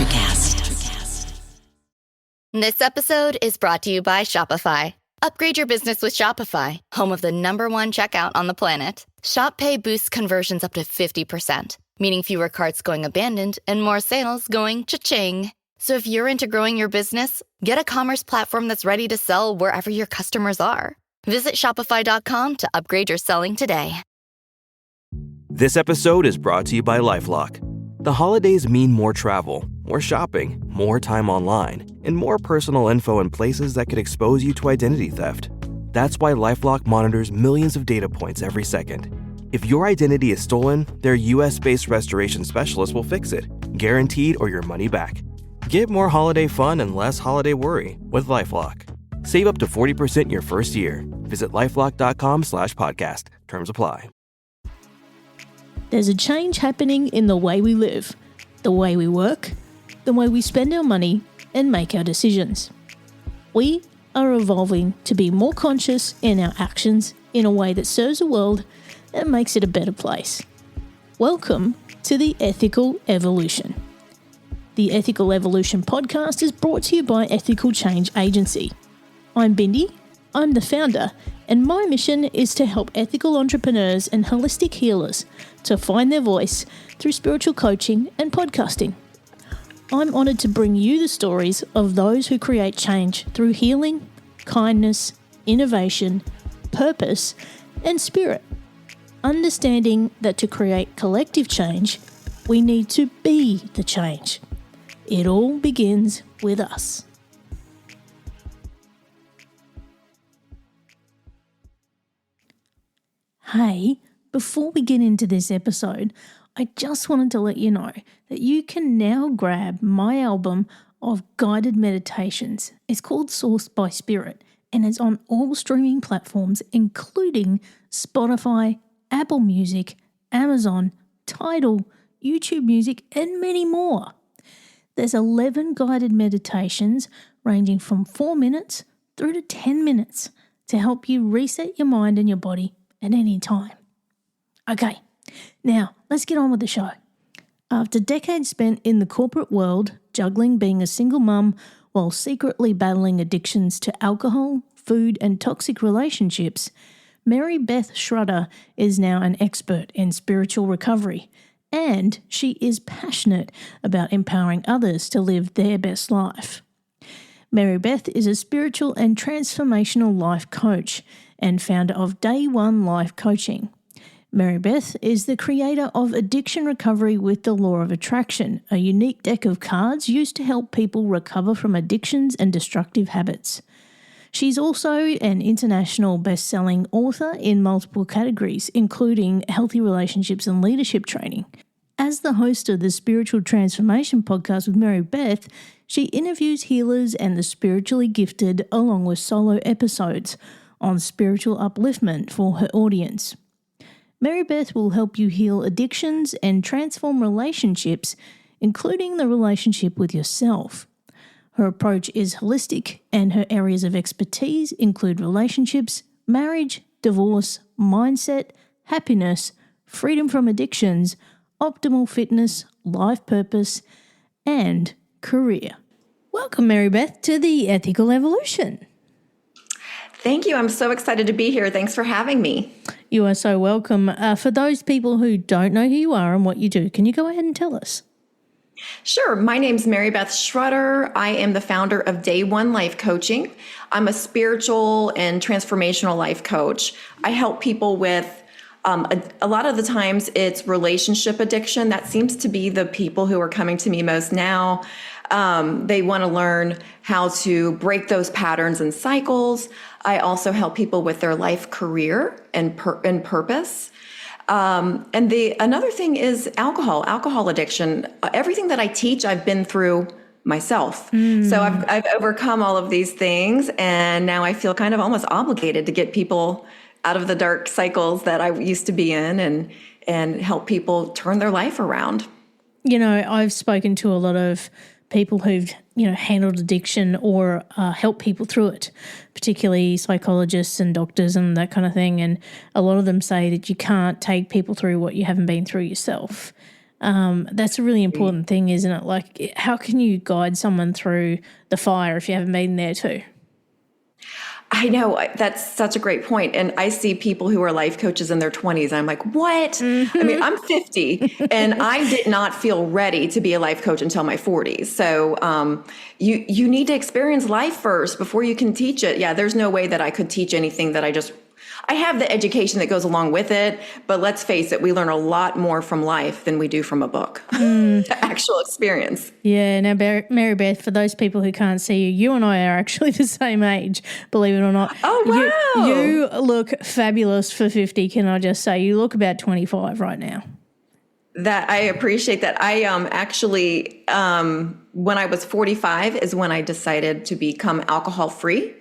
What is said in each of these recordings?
Electrocast. This episode is brought to you by Shopify. Upgrade your business with Shopify, home of the #1 checkout on the planet. Shop Pay boosts conversions up to 50%, meaning fewer carts going abandoned and more sales going cha-ching. So if you're into growing your business, get a commerce platform that's ready to sell wherever your customers are. Visit shopify.com to upgrade your selling today. This episode is brought to you by LifeLock. The holidays mean more travel, more shopping, more time online, and more personal info in places that could expose you to identity theft. That's why LifeLock monitors millions of data points every second. If your identity is stolen, their US-based restoration specialist will fix it, guaranteed or your money back. Get more holiday fun and less holiday worry with LifeLock. Save up to 40% your first year. Visit lifelock.com/podcast. Terms apply. There's a change happening in the way we live, the way we work, the way we spend our money and make our decisions. We are evolving to be more conscious in our actions in a way that serves the world and makes it a better place. Welcome to the Ethical Evolution. The Ethical Evolution podcast is brought to you by Ethical Change Agency. I'm Bindi, I'm the founder, and my mission is to help ethical entrepreneurs and holistic healers to find their voice through spiritual coaching and podcasting. I'm honoured to bring you the stories of those who create change through healing, kindness, innovation, purpose, and spirit. Understanding that to create collective change, we need to be the change. It all begins with us. Hey, before we get into this episode, I just wanted to let you know that you can now grab my album of guided meditations. It's called Sourced by Spirit, and it's on all streaming platforms, including Spotify, Apple Music, Amazon, Tidal, YouTube Music, and many more. There's 11 guided meditations ranging from 4 minutes through to 10 minutes to help you reset your mind and your body at any time. Okay, now let's get on with the show. After decades spent in the corporate world, juggling being a single mum while secretly battling addictions to alcohol, food, and toxic relationships, Mary Beth Schrudder is now an expert in spiritual recovery, and she is passionate about empowering others to live their best life. Mary Beth is a spiritual and transformational life coach and founder of Day One Life Coaching. Mary Beth is the creator of Addiction Recovery with the Law of Attraction, a unique deck of cards used to help people recover from addictions and destructive habits. She's also an international best-selling author in multiple categories, including healthy relationships and leadership training. As the host of the Spiritual Transformation podcast with Mary Beth, she interviews healers and the spiritually gifted along with solo episodes on spiritual upliftment for her audience. Mary Beth will help you heal addictions and transform relationships, including the relationship with yourself. Her approach is holistic, and her areas of expertise include relationships, marriage, divorce, mindset, happiness, freedom from addictions, optimal fitness, life purpose, and career. Welcome, Mary Beth, to the Ethical Evolution. Thank you. I'm so excited to be here. Thanks for having me. You are so welcome. For those people who don't know who you are and what you do, can you go ahead and tell us? Sure. My name's Mary Beth Schrudder. I am the founder of Day One Life Coaching. I'm a spiritual and transformational life coach. I help people with a lot of the times it's relationship addiction. That seems to be the people who are coming to me most now. They want to learn how to break those patterns and cycles. I also help people with their life career and purpose. And another thing is alcohol addiction. Everything that I teach, I've been through myself. So I've overcome all of these things, and now I feel kind of almost obligated to get people out of the dark cycles that I used to be in and help people turn their life around. You know, I've spoken to a lot of people who've, handled addiction or helped people through it, particularly psychologists and doctors and that kind of thing. And a lot of them say that you can't take people through what you haven't been through yourself. That's a really important thing, isn't it? Like, how can you guide someone through the fire if you haven't been there too? I know, that's such a great point. And I see people who are life coaches in their 20s. And I'm like, what? Mm-hmm. I mean, I'm 50 and I did not feel ready to be a life coach until my 40s. So you need to experience life first before you can teach it. Yeah, there's no way that I could teach anything that I have the education that goes along with it, but let's face it, we learn a lot more from life than we do from a book. Actual experience. Yeah. Now, Mary Beth, for those people who can't see you, you and I are actually the same age, believe it or not. Oh, wow. You look fabulous for 50, can I just say? You look about 25 right now. That I appreciate that. I actually, when I was 45 is when I decided to become alcohol free.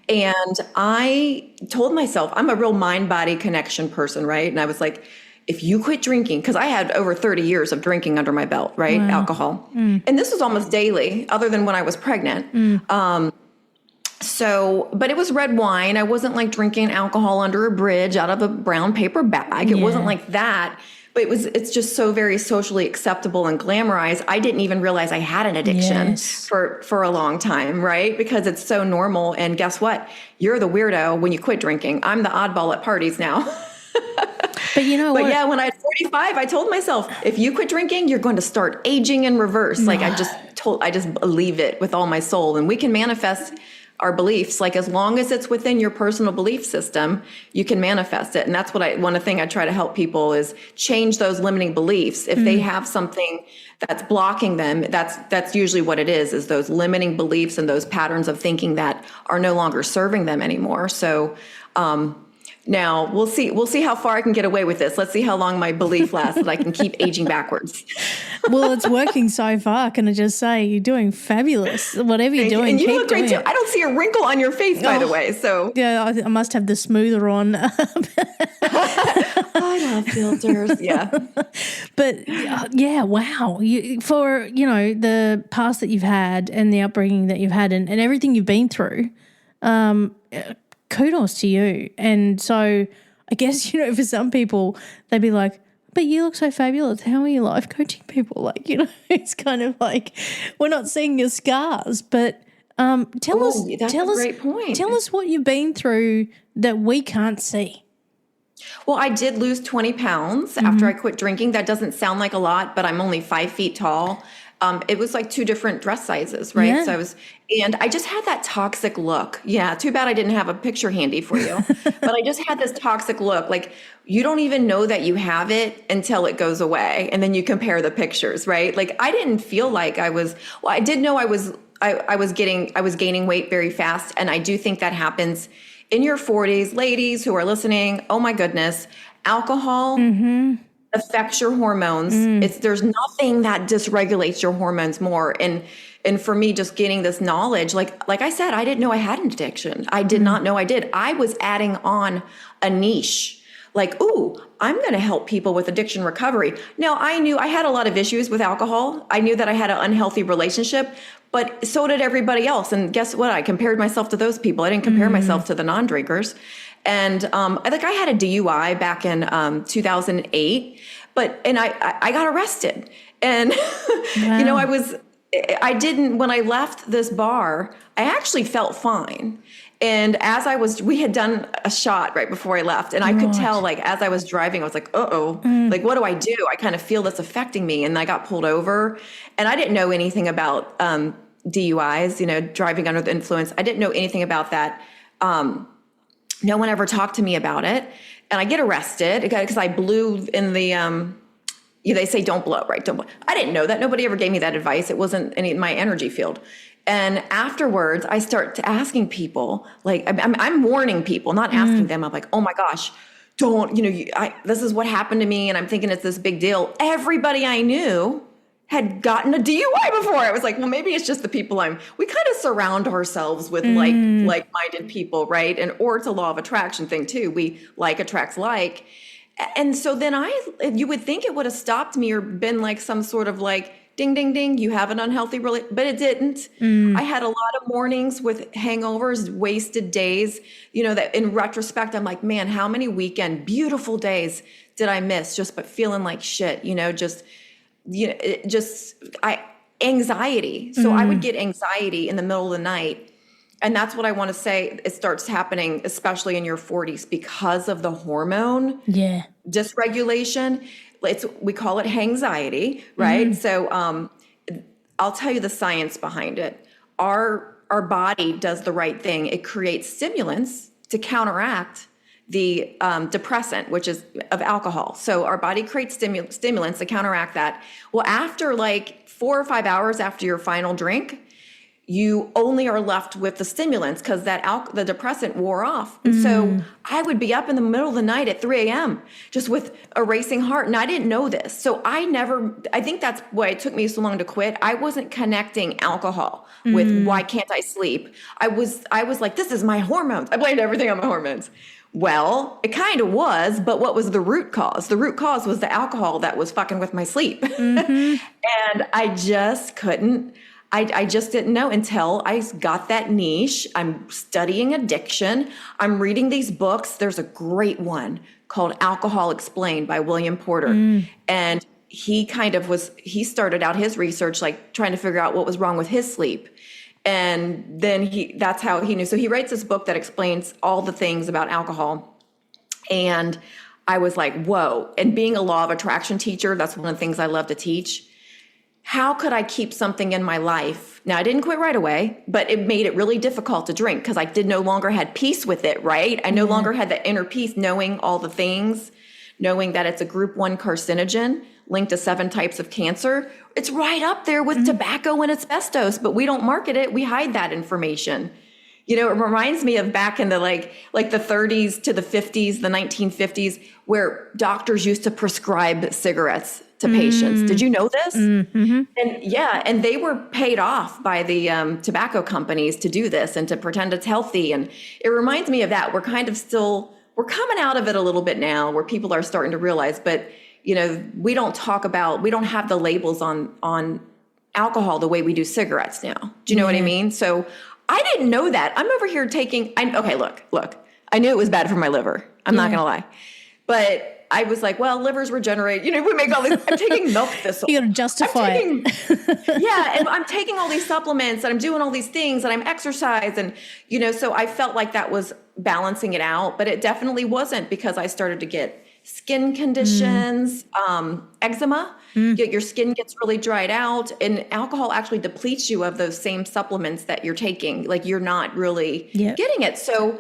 And I told myself, I'm a real mind-body connection person, right? And I was like, if you quit drinking, because I had over 30 years of drinking under my belt, right? Wow. Alcohol. And this was almost daily, other than when I was pregnant. But it was red wine. I wasn't like drinking alcohol under a bridge out of a brown paper bag. It wasn't like that. But it's just so very socially acceptable and glamorized. I didn't even realize I had an addiction for a long time, right? Because it's so normal. And guess what? You're the weirdo when you quit drinking. I'm the oddball at parties now. But you know what? But yeah, when I was 45, I told myself, if you quit drinking, you're going to start aging in reverse. Like I just believe it with all my soul. And we can manifest our beliefs. Like as long as it's within your personal belief system, you can manifest it. And that's what one thing I try to help people is change those limiting beliefs. If they have something that's blocking them, that's usually what it is those limiting beliefs and those patterns of thinking that are no longer serving them anymore. So, now we'll see how far I can get away with this. Let's see how long my belief lasts that I can keep aging backwards. Well, it's working so far. Can I just say you're doing fabulous. Whatever you're doing, and you keep look great doing too. I don't see a wrinkle on your face, by the way. So yeah, I must have the smoother on. I love filters. Yeah, but yeah, wow. For the past that you've had and the upbringing that you've had and everything you've been through. Kudos to you. And so I guess, for some people, they'd be like, but you look so fabulous. How are you life coaching people? Like, it's kind of like we're not seeing your scars. But tell us what you've been through that we can't see. Well, I did lose 20 pounds after I quit drinking. That doesn't sound like a lot, but I'm only 5 feet tall. It was like 2 different dress sizes, right? Yeah. So and I just had that toxic look. Yeah, too bad I didn't have a picture handy for you. But I just had this toxic look. Like you don't even know that you have it until it goes away. And then you compare the pictures, right? Like I didn't feel like I did know I was gaining weight very fast. And I do think that happens in your 40s. Ladies who are listening, oh my goodness, alcohol affects your hormones. There's nothing that dysregulates your hormones more. And for me, just getting this knowledge, like I said, I didn't know I had an addiction. I did not know I did. I was adding on a niche. Like, ooh, I'm going to help people with addiction recovery. Now, I knew I had a lot of issues with alcohol. I knew that I had an unhealthy relationship, but so did everybody else. And guess what? I compared myself to those people. I didn't compare myself to the non-drinkers. And I had a DUI back in 2008, and I got arrested. And Wow. when I left this bar, I actually felt fine. And we had done a shot right before I left, and I could tell, like, as I was driving, I was like, like, what do I do? I kind of feel this affecting me. And I got pulled over, and I didn't know anything about DUIs, driving under the influence. I didn't know anything about that. No one ever talked to me about it. And I get arrested because I blew in the, they say don't blow, right? Don't blow. I didn't know that. Nobody ever gave me that advice. It wasn't in my energy field. And afterwards, I start asking people, like, I'm warning people, not asking them. I'm like, oh my gosh, don't, this is what happened to me. And I'm thinking it's this big deal. Everybody I knew had gotten a DUI before. I was like, well, maybe it's just the people we kind of surround ourselves with like-minded people, right? Or it's a law of attraction thing too. We like attracts like. And so then you would think it would have stopped me or been like some sort of like, ding, ding, ding, you have an unhealthy relationship, but it didn't. I had a lot of mornings with hangovers, wasted days, that in retrospect, I'm like, man, how many beautiful days did I miss just but feeling like shit, anxiety. So I would get anxiety in the middle of the night. And that's what I want to say. It starts happening, especially in your 40s, because of the hormone dysregulation. We call it hangxiety, right? So I'll tell you the science behind it. Our body does the right thing. It creates stimulants to counteract the depressant, which is of alcohol. So our body creates stimulants to counteract that. Well, after like 4 or 5 hours after your final drink, you only are left with the stimulants because the depressant wore off. And so I would be up in the middle of the night at 3 a.m. just with a racing heart. And I didn't know this. So I think that's why it took me so long to quit. I wasn't connecting alcohol with why can't I sleep? I was like, this is my hormones. I blamed everything on my hormones. Well, it kind of was, but what was the root cause? The root cause was the alcohol that was fucking with my sleep. And I just couldn't. I just didn't know until I got that niche. I'm studying addiction. I'm reading these books. There's a great one called Alcohol Explained by William Porter. And he started out his research, like trying to figure out what was wrong with his sleep. And then that's how he knew. So he writes this book that explains all the things about alcohol. And I was like, whoa. And being a law of attraction teacher, that's one of the things I love to teach. How could I keep something in my life? Now, I didn't quit right away, but it made it really difficult to drink because I no longer had peace with it, right? I no longer had that inner peace knowing all the things, knowing that it's a group 1 carcinogen linked to 7 types of cancer. It's right up there with tobacco and asbestos, but we don't market it. We hide that information. It reminds me of back in the like the 30s to the 50s, the 1950s, where doctors used to prescribe cigarettes to patients. Did you know this? And they were paid off by the tobacco companies to do this and to pretend it's healthy. And it reminds me of that. We're kind of we're coming out of it a little bit now where people are starting to realize, but we don't have the labels on alcohol the way we do cigarettes now. Do you know what I mean? So I didn't know that. I'm over here look, I knew it was bad for my liver. I'm not going to lie. But I was like, well, livers regenerate. We make all these. I'm taking milk thistle. You got to justify it. And I'm taking all these supplements and I'm doing all these things and I'm exercise and so I felt like that was balancing it out, but it definitely wasn't because I started to get skin conditions, eczema. Your skin gets really dried out, and alcohol actually depletes you of those same supplements that you're taking. Like you're not really getting it. So.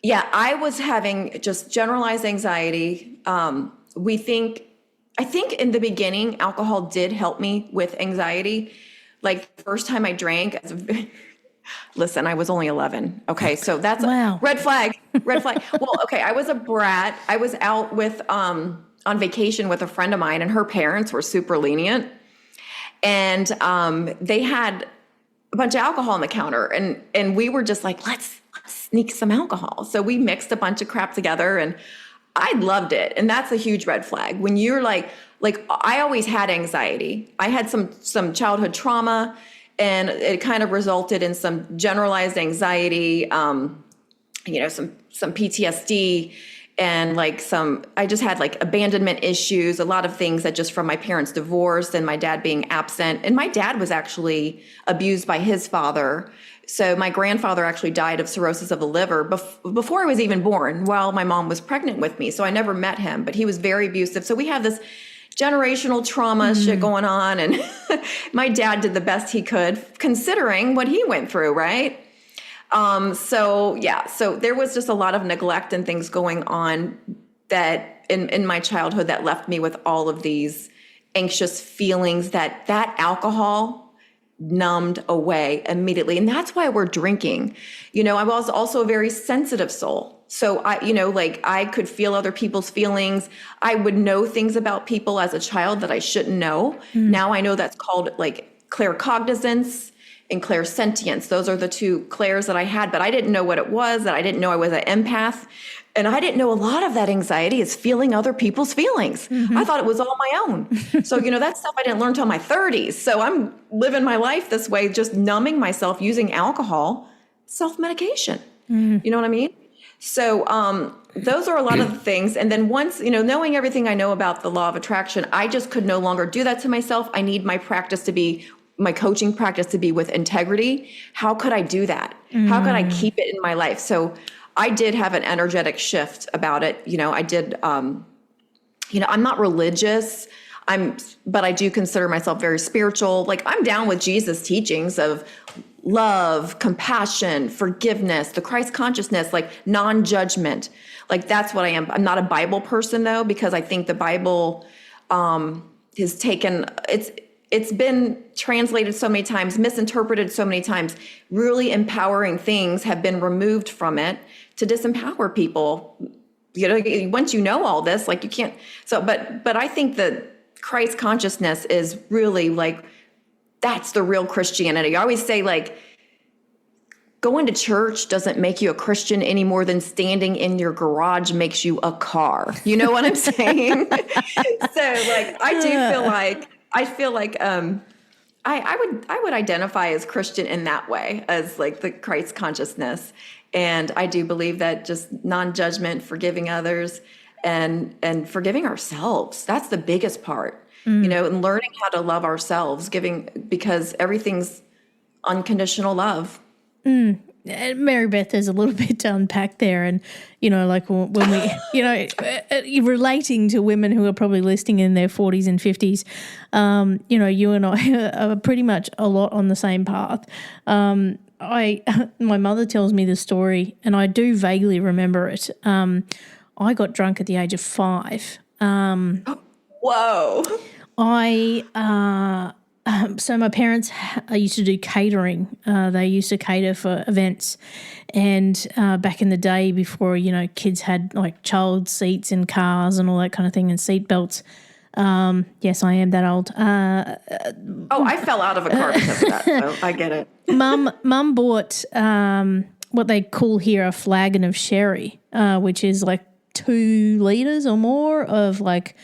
Yeah, I was having just generalized anxiety. I think in the beginning, alcohol did help me with anxiety. Like the first time I drank, listen, I was only 11. Okay, so that's a red flag. Well, okay, I was a brat. I was out with on vacation with a friend of mine, and her parents were super lenient, and they had a bunch of alcohol on the counter, and we were just like, let's sneak some alcohol. So we mixed a bunch of crap together and I loved it. And that's a huge red flag. When you're like I always had anxiety. I had some childhood trauma and it kind of resulted in some generalized anxiety, some PTSD and I just had like abandonment issues, a lot of things that just from my parents' divorce and my dad being absent. And my dad was actually abused by his father. So my grandfather actually died of cirrhosis of the liver before I was even born while my mom was pregnant with me. So I never met him, but he was very abusive. So we have this generational trauma shit going on. And my dad did the best he could considering what he went through, right? So there was just a lot of neglect and things going on that in my childhood that left me with all of these anxious feelings that alcohol numbed away immediately. And that's why we're drinking. I was also a very sensitive soul. So I could feel other people's feelings. I would know things about people as a child that I shouldn't know. Now I know that's called claircognizance and clairsentience. Those are the 2 clairs that I had, but I didn't know what it was, that I didn't know I was an empath. And I didn't know a lot of that anxiety is feeling other people's feelings. I thought it was all my own. So, that stuff I didn't learn till my 30s. So I'm living my life this way, just numbing myself using alcohol, self-medication. You know what I mean? So those are a lot of the things. And then once, knowing everything I know about the law of attraction, I just could no longer do that to myself. I need my coaching practice to be with integrity. How could I do that? How could I keep it in my life? So I did have an energetic shift about it. I did, I'm not religious. But I do consider myself very spiritual. Like, I'm down with Jesus' teachings of love, compassion, forgiveness, the Christ consciousness, like non-judgment. Like, that's what I am. I'm not a Bible person though, because I think the Bible has taken, it's been translated so many times, misinterpreted so many times. Really empowering things have been removed from it to disempower people. Once you know all this, like, you can't. So, but I think that Christ consciousness is really like, that's the real Christianity. I always say, like, going to church doesn't make you a Christian any more than standing in your garage makes you a car. You know what I'm saying? So, like, I feel like I would identify as Christian in that way, as like the Christ consciousness. And I do believe that just non-judgment, forgiving others, and forgiving ourselves. That's the biggest part, and learning how to love ourselves, because everything's unconditional love. Mary Beth, there's a little bit to unpack there. And, like when we, relating to women who are probably listening in their 40s and 50s, you and I are pretty much a lot on the same path. My mother tells me the story, and I do vaguely remember it. I got drunk at the age of 5. Whoa. So my parents used to do catering. They used to cater for events. And back in the day before, kids had like child seats in cars and all that kind of thing, and seat belts. Yes, I am that old. I fell out of a car because of that, so I get it. Mum bought what they call here a flagon of sherry, which is like 2 liters or more of like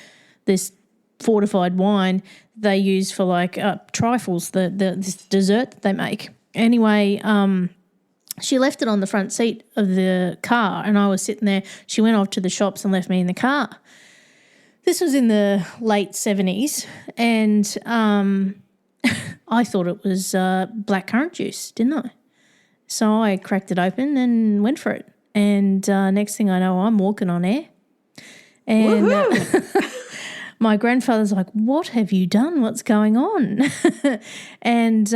this fortified wine they use for like trifles, this dessert that they make. Anyway, she left it on the front seat of the car, and I was sitting there. She went off to the shops and left me in the car. This was in the late 70s, and I thought it was black currant juice, didn't I? So I cracked it open and went for it. And next thing I know, I'm walking on air. And my grandfather's like, "What have you done? What's going on?" And,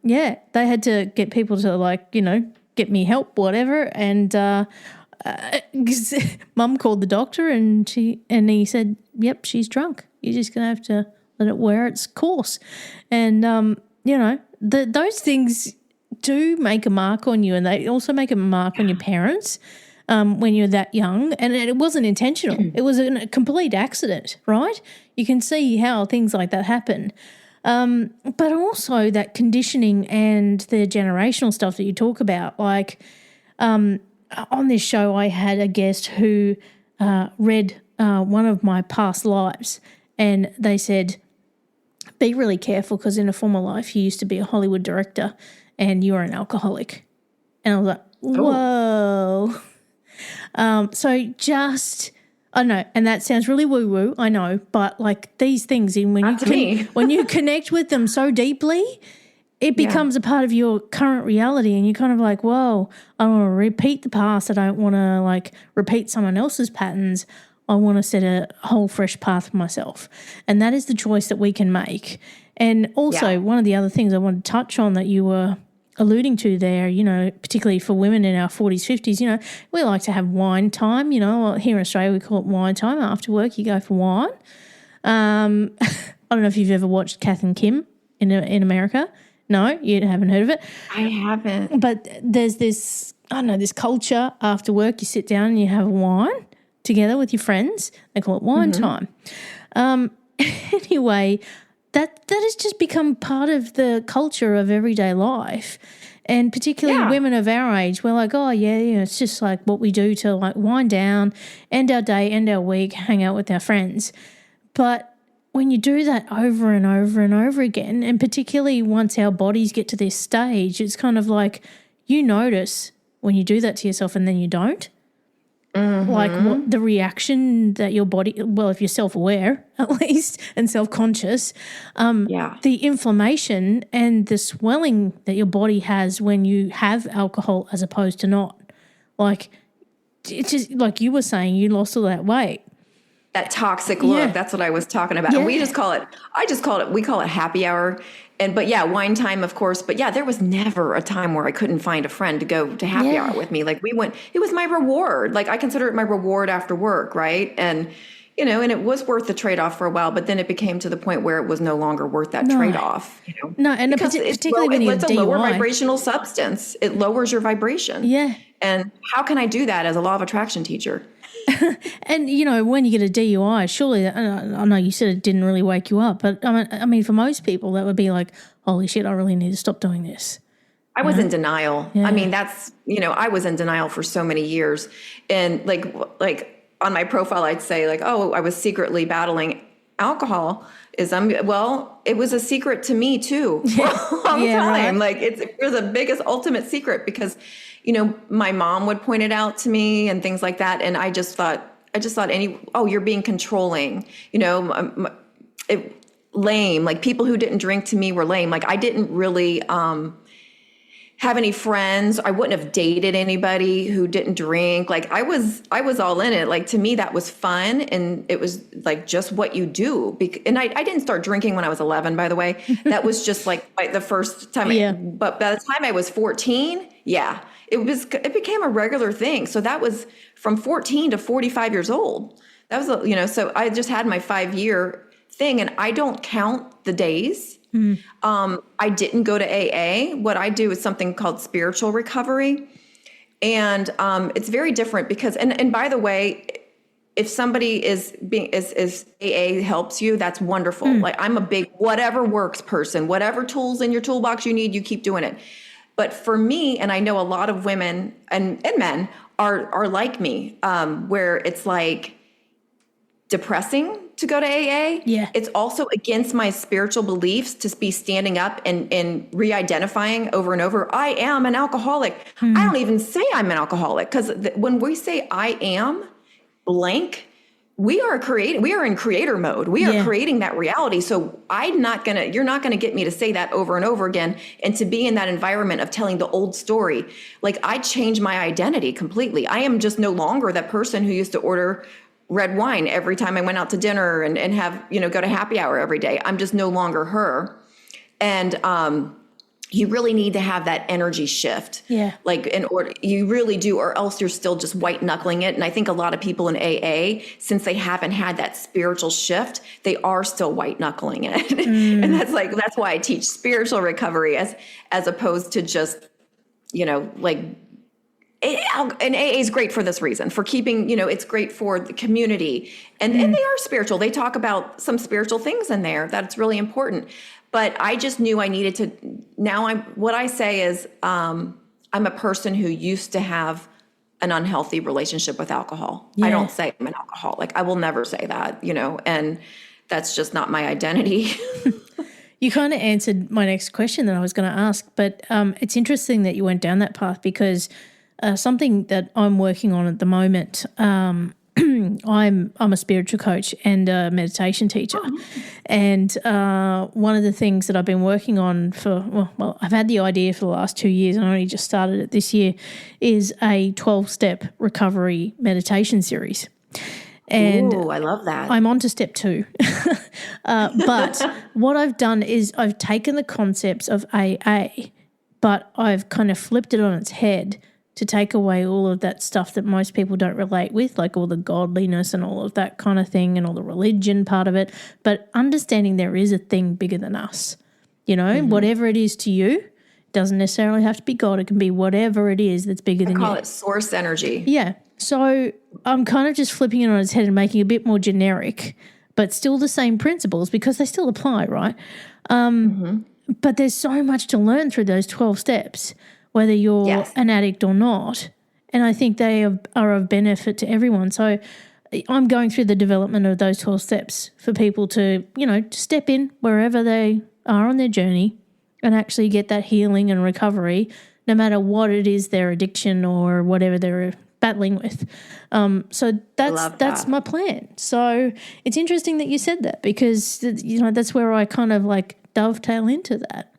they had to get people to, get me help, whatever. And Mum called the doctor, and he said, "Yep, she's drunk. You're just going to have to let it wear its course." And, those things do make a mark on you, and they also make a mark on your parents when you're that young. And it wasn't intentional. It was a complete accident, right? You can see how things like that happen. But also that conditioning and the generational stuff that you talk about. Like on this show I had a guest who read one of my past lives, and they said, "Be really careful, because in a former life you used to be a Hollywood director and you were an alcoholic." And I was like, whoa. So just, I know, and that sounds really woo-woo, I know, but like these things, when you connect with them so deeply, it becomes a part of your current reality, and you're kind of like, whoa, I don't want to repeat the past. I don't want to like repeat someone else's patterns. I want to set a whole fresh path for myself. And that is the choice that we can make. And also one of the other things I want to touch on that you were alluding to there, particularly for women in our 40s, 50s, we like to have wine time. Here in Australia we call it wine time. After work you go for wine. I don't know if you've ever watched Kath and Kim in America. No, you haven't heard of it? I haven't. But there's this, this culture after work, you sit down and you have a wine together with your friends. They call it wine time. Anyway, that has just become part of the culture of everyday life. And particularly women of our age, we're like, oh, it's just like what we do to like wind down, end our day, end our week, hang out with our friends. But when you do that over and over and over again, and particularly once our bodies get to this stage, it's kind of like you notice when you do that to yourself and then you don't. like what the reaction that your body, well, if you're self-aware at least and self-conscious, the inflammation and the swelling that your body has when you have alcohol as opposed to not. Like, it's just like you were saying, you lost all that weight. That toxic look, that's what I was talking about. And we call it happy hour. But wine time, of course. But there was never a time where I couldn't find a friend to go to happy hour with me. Like it was my reward. Like I consider it my reward after work. Right. And, and it was worth the trade-off for a while, but then it became to the point where it was no longer worth that trade-off. No, and because particularly when it's a lower vibrational substance. It lowers your vibration. Yeah. And how can I do that as a law of attraction teacher? And, when you get a DUI, surely, I know you said it didn't really wake you up, but I mean, for most people, that would be like, holy shit, I really need to stop doing this. I was in denial. Yeah. I mean, that's, I was in denial for so many years. And like on my profile, I'd say like, oh, I was secretly battling alcoholism. Well, it was a secret to me too for a long time. Right. Like it was the biggest ultimate secret because my mom would point it out to me and things like that. And I just thought you're being controlling, lame. Like people who didn't drink to me were lame. Like I didn't really, have any friends. I wouldn't have dated anybody who didn't drink. Like I was all in it. Like to me, that was fun. And it was like just what you do. And I didn't start drinking when I was 11, by the way. That was just like the first time. But by the time I was 14, it became a regular thing. So that was from 14 to 45 years old. That was, so I just had my 5-year thing and I don't count the days. I didn't go to AA. What I do is something called spiritual recovery. And it's very different because, and by the way, if somebody is AA helps you, that's wonderful. Like I'm a big whatever works person, whatever tools in your toolbox you need, you keep doing it. But for me, and I know a lot of women and men are like me, where it's like depressing to go to AA. Yeah. It's also against my spiritual beliefs to be standing up and re-identifying over and over. I am an alcoholic. I don't even say I'm an alcoholic because when we say I am blank, we are in creator mode. We are creating that reality. So you're not going to get me to say that over and over again and to be in that environment of telling the old story. Like I changed my identity completely. I am just no longer that person who used to order red wine every time I went out to dinner and have, go to happy hour every day. I'm just no longer her. And you really need to have that energy shift. Yeah. Like in order, you really do, or else you're still just white knuckling it. And I think a lot of people in AA, since they haven't had that spiritual shift, they are still white knuckling it. And that's why I teach spiritual recovery as opposed to just, and AA is great for this reason, for keeping, it's great for the community. And they are spiritual. They talk about some spiritual things in there that's really important. But I just knew I needed to, what I say is, I'm a person who used to have an unhealthy relationship with alcohol. Yeah. I don't say I'm an alcoholic. I will never say that, and that's just not my identity. You kind of answered my next question that I was going to ask, but it's interesting that you went down that path because something that I'm working on at the moment, I'm a spiritual coach and a meditation teacher. And one of the things that I've been working on I've had the idea for the last 2 years and I only just started it this year, is a 12-step recovery meditation series. And I love that. I'm on to step 2. But what I've done is I've taken the concepts of AA, but I've kind of flipped it on its head to take away all of that stuff that most people don't relate with, like all the godliness and all of that kind of thing and all the religion part of it, but understanding there is a thing bigger than us. Whatever it is to you, doesn't necessarily have to be God. It can be whatever it is that's bigger than you. I call it source energy. Yeah. So I'm kind of just flipping it on its head and making it a bit more generic, but still the same principles because they still apply, right? But there's so much to learn through those 12 steps, whether you're an addict or not. And I think they are of benefit to everyone. So I'm going through the development of those 12 steps for people to, to step in wherever they are on their journey and actually get that healing and recovery, no matter what it is, their addiction or whatever they're battling with. So that's my plan. So it's interesting that you said that, because, you know, that's where I kind of like dovetail into that.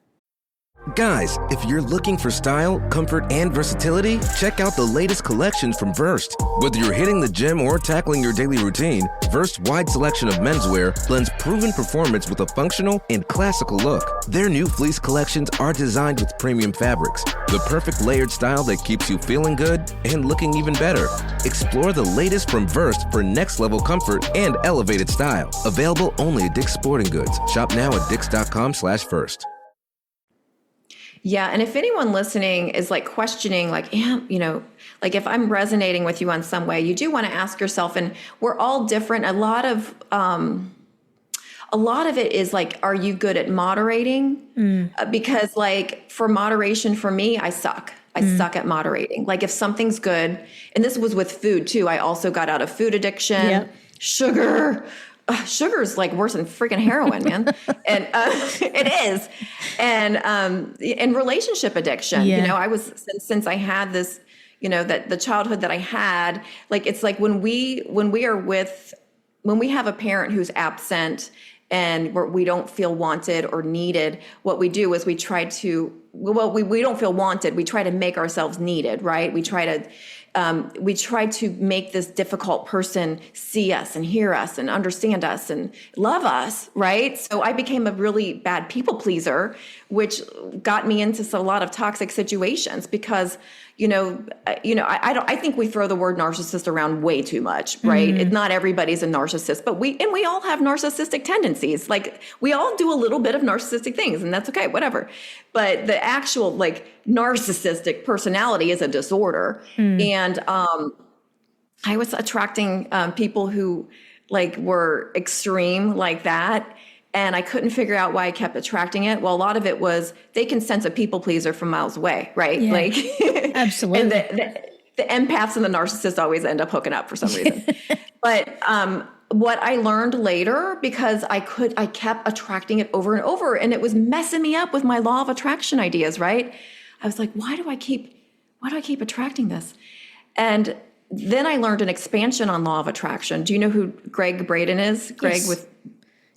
Guys, if you're looking for style, comfort, and versatility, check out the latest collections from Versed. Whether you're hitting the gym or tackling your daily routine, Verst's wide selection of menswear blends proven performance with a functional and classical look. Their new fleece collections are designed with premium fabrics, the perfect layered style that keeps you feeling good and looking even better. Explore the latest from Verst for next-level comfort and elevated style. Available only at Dick's Sporting Goods. Shop now at dicks.com/Verst. Yeah. And if anyone listening is like questioning, like, yeah, you know, like if I'm resonating with you on some way, you do want to ask yourself, and we're all different. A lot of it is like, are you good at moderating? Because like for moderation, for me, I suck. I suck at moderating. Like if something's good, and this was with food too. I also got out of food addiction, sugar. Sugar's like worse than freaking heroin, man. And it is. And relationship addiction, you know, I was, since I had this, you know, that the childhood that I had, like, it's like when we have a parent who's absent and we don't feel wanted or needed, what we do is we don't feel wanted. We try to make ourselves needed, right? We try to make this difficult person see us and hear us and understand us and love us, right? So I became a really bad people pleaser, which got me into a lot of toxic situations because, I think we throw the word narcissist around way too much, right? Not everybody's a narcissist, but we all have narcissistic tendencies. Like we all do a little bit of narcissistic things, and that's okay, whatever. But the actual like narcissistic personality is a disorder. And I was attracting people who like were extreme like that. And I couldn't figure out why I kept attracting it. Well, a lot of it was they can sense a people pleaser from miles away, right? Yeah, like absolutely. And the empaths and the narcissists always end up hooking up for some reason. But what I learned later, because I kept attracting it over and over, and it was messing me up with my law of attraction ideas, right? I was like, why do I keep attracting this? And then I learned an expansion on law of attraction. Do you know who Greg Braden is? Greg Yes.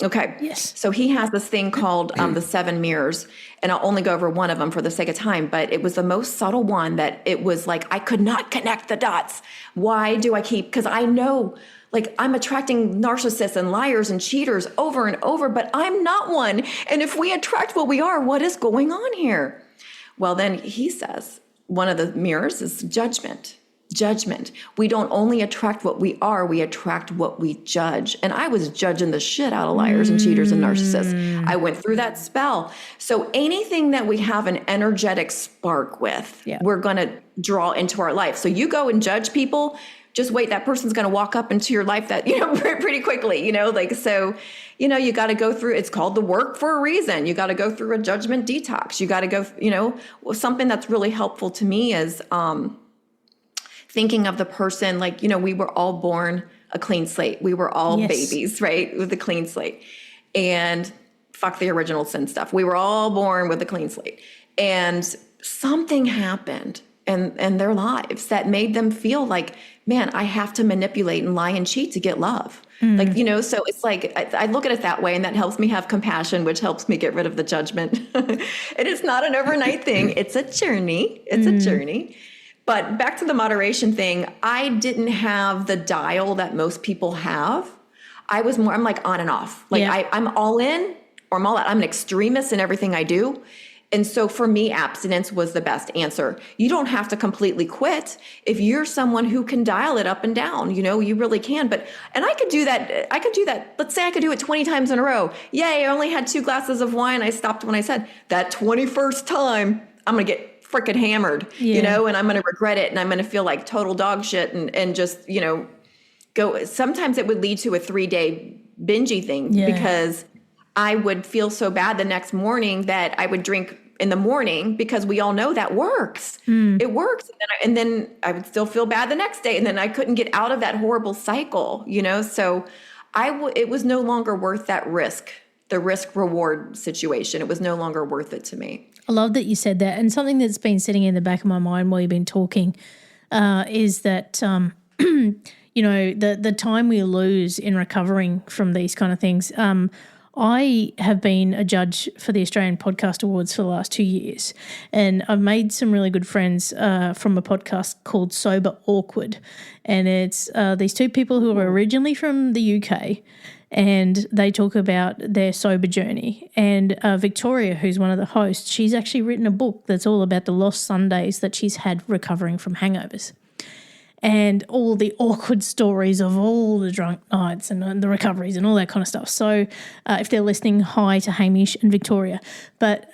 Okay. Yes. So he has this thing called the 7 mirrors, and I'll only go over one of them for the sake of time, but it was the most subtle one that it was like, I could not connect the dots. Why do I because I know like I'm attracting narcissists and liars and cheaters over and over, but I'm not one. And if we attract what we are, what is going on here? Well, then he says one of the mirrors is judgment. We don't only attract what we are, we attract what we judge. And I was judging the shit out of liars and cheaters and narcissists. I went through that spell. So anything that we have an energetic spark with, we're going to draw into our life. So you go and judge people, just wait, that person's going to walk up into your life that, pretty quickly, so, you got to go through, it's called the work for a reason. You got to go through a judgment detox. You got to go, something that's really helpful to me is, thinking of the person, like, we were all born a clean slate. We were all babies, right? With a clean slate. And fuck the original sin stuff. We were all born with a clean slate. And something happened in their lives that made them feel like, man, I have to manipulate and lie and cheat to get love. Like, so it's like, I look at it that way, and that helps me have compassion, which helps me get rid of the judgment. And it's not an overnight thing. It's a journey. It's a journey. But back to the moderation thing, I didn't have the dial that most people have. I'm like on and off. Like I'm all in or I'm all out. I'm an extremist in everything I do. And so for me, abstinence was the best answer. You don't have to completely quit. If you're someone who can dial it up and down, you really can. And I could do that. Let's say I could do it 20 times in a row. Yay, I only had 2 glasses of wine. I stopped when I said that 21st time, I'm going to get freaking hammered, and I'm going to regret it. And I'm going to feel like total dog shit and just, go. Sometimes it would lead to a 3-day bingey thing because I would feel so bad the next morning that I would drink in the morning because we all know that works. It works. And then I would still feel bad the next day. And then I couldn't get out of that horrible cycle, so it was no longer worth that risk, the risk reward situation. It was no longer worth it to me. I love that you said that. And something that's been sitting in the back of my mind while you've been talking is that, the time we lose in recovering from these kind of things. I have been a judge for the Australian Podcast Awards for the last 2 years, and I've made some really good friends from a podcast called Sober Awkward, and it's these two people who are originally from the UK, and they talk about their sober journey. And Victoria, who's one of the hosts, she's actually written a book that's all about the lost Sundays that she's had recovering from hangovers, and all the awkward stories of all the drunk nights and the recoveries and all that kind of stuff. So if they're listening, hi to Hamish and Victoria. But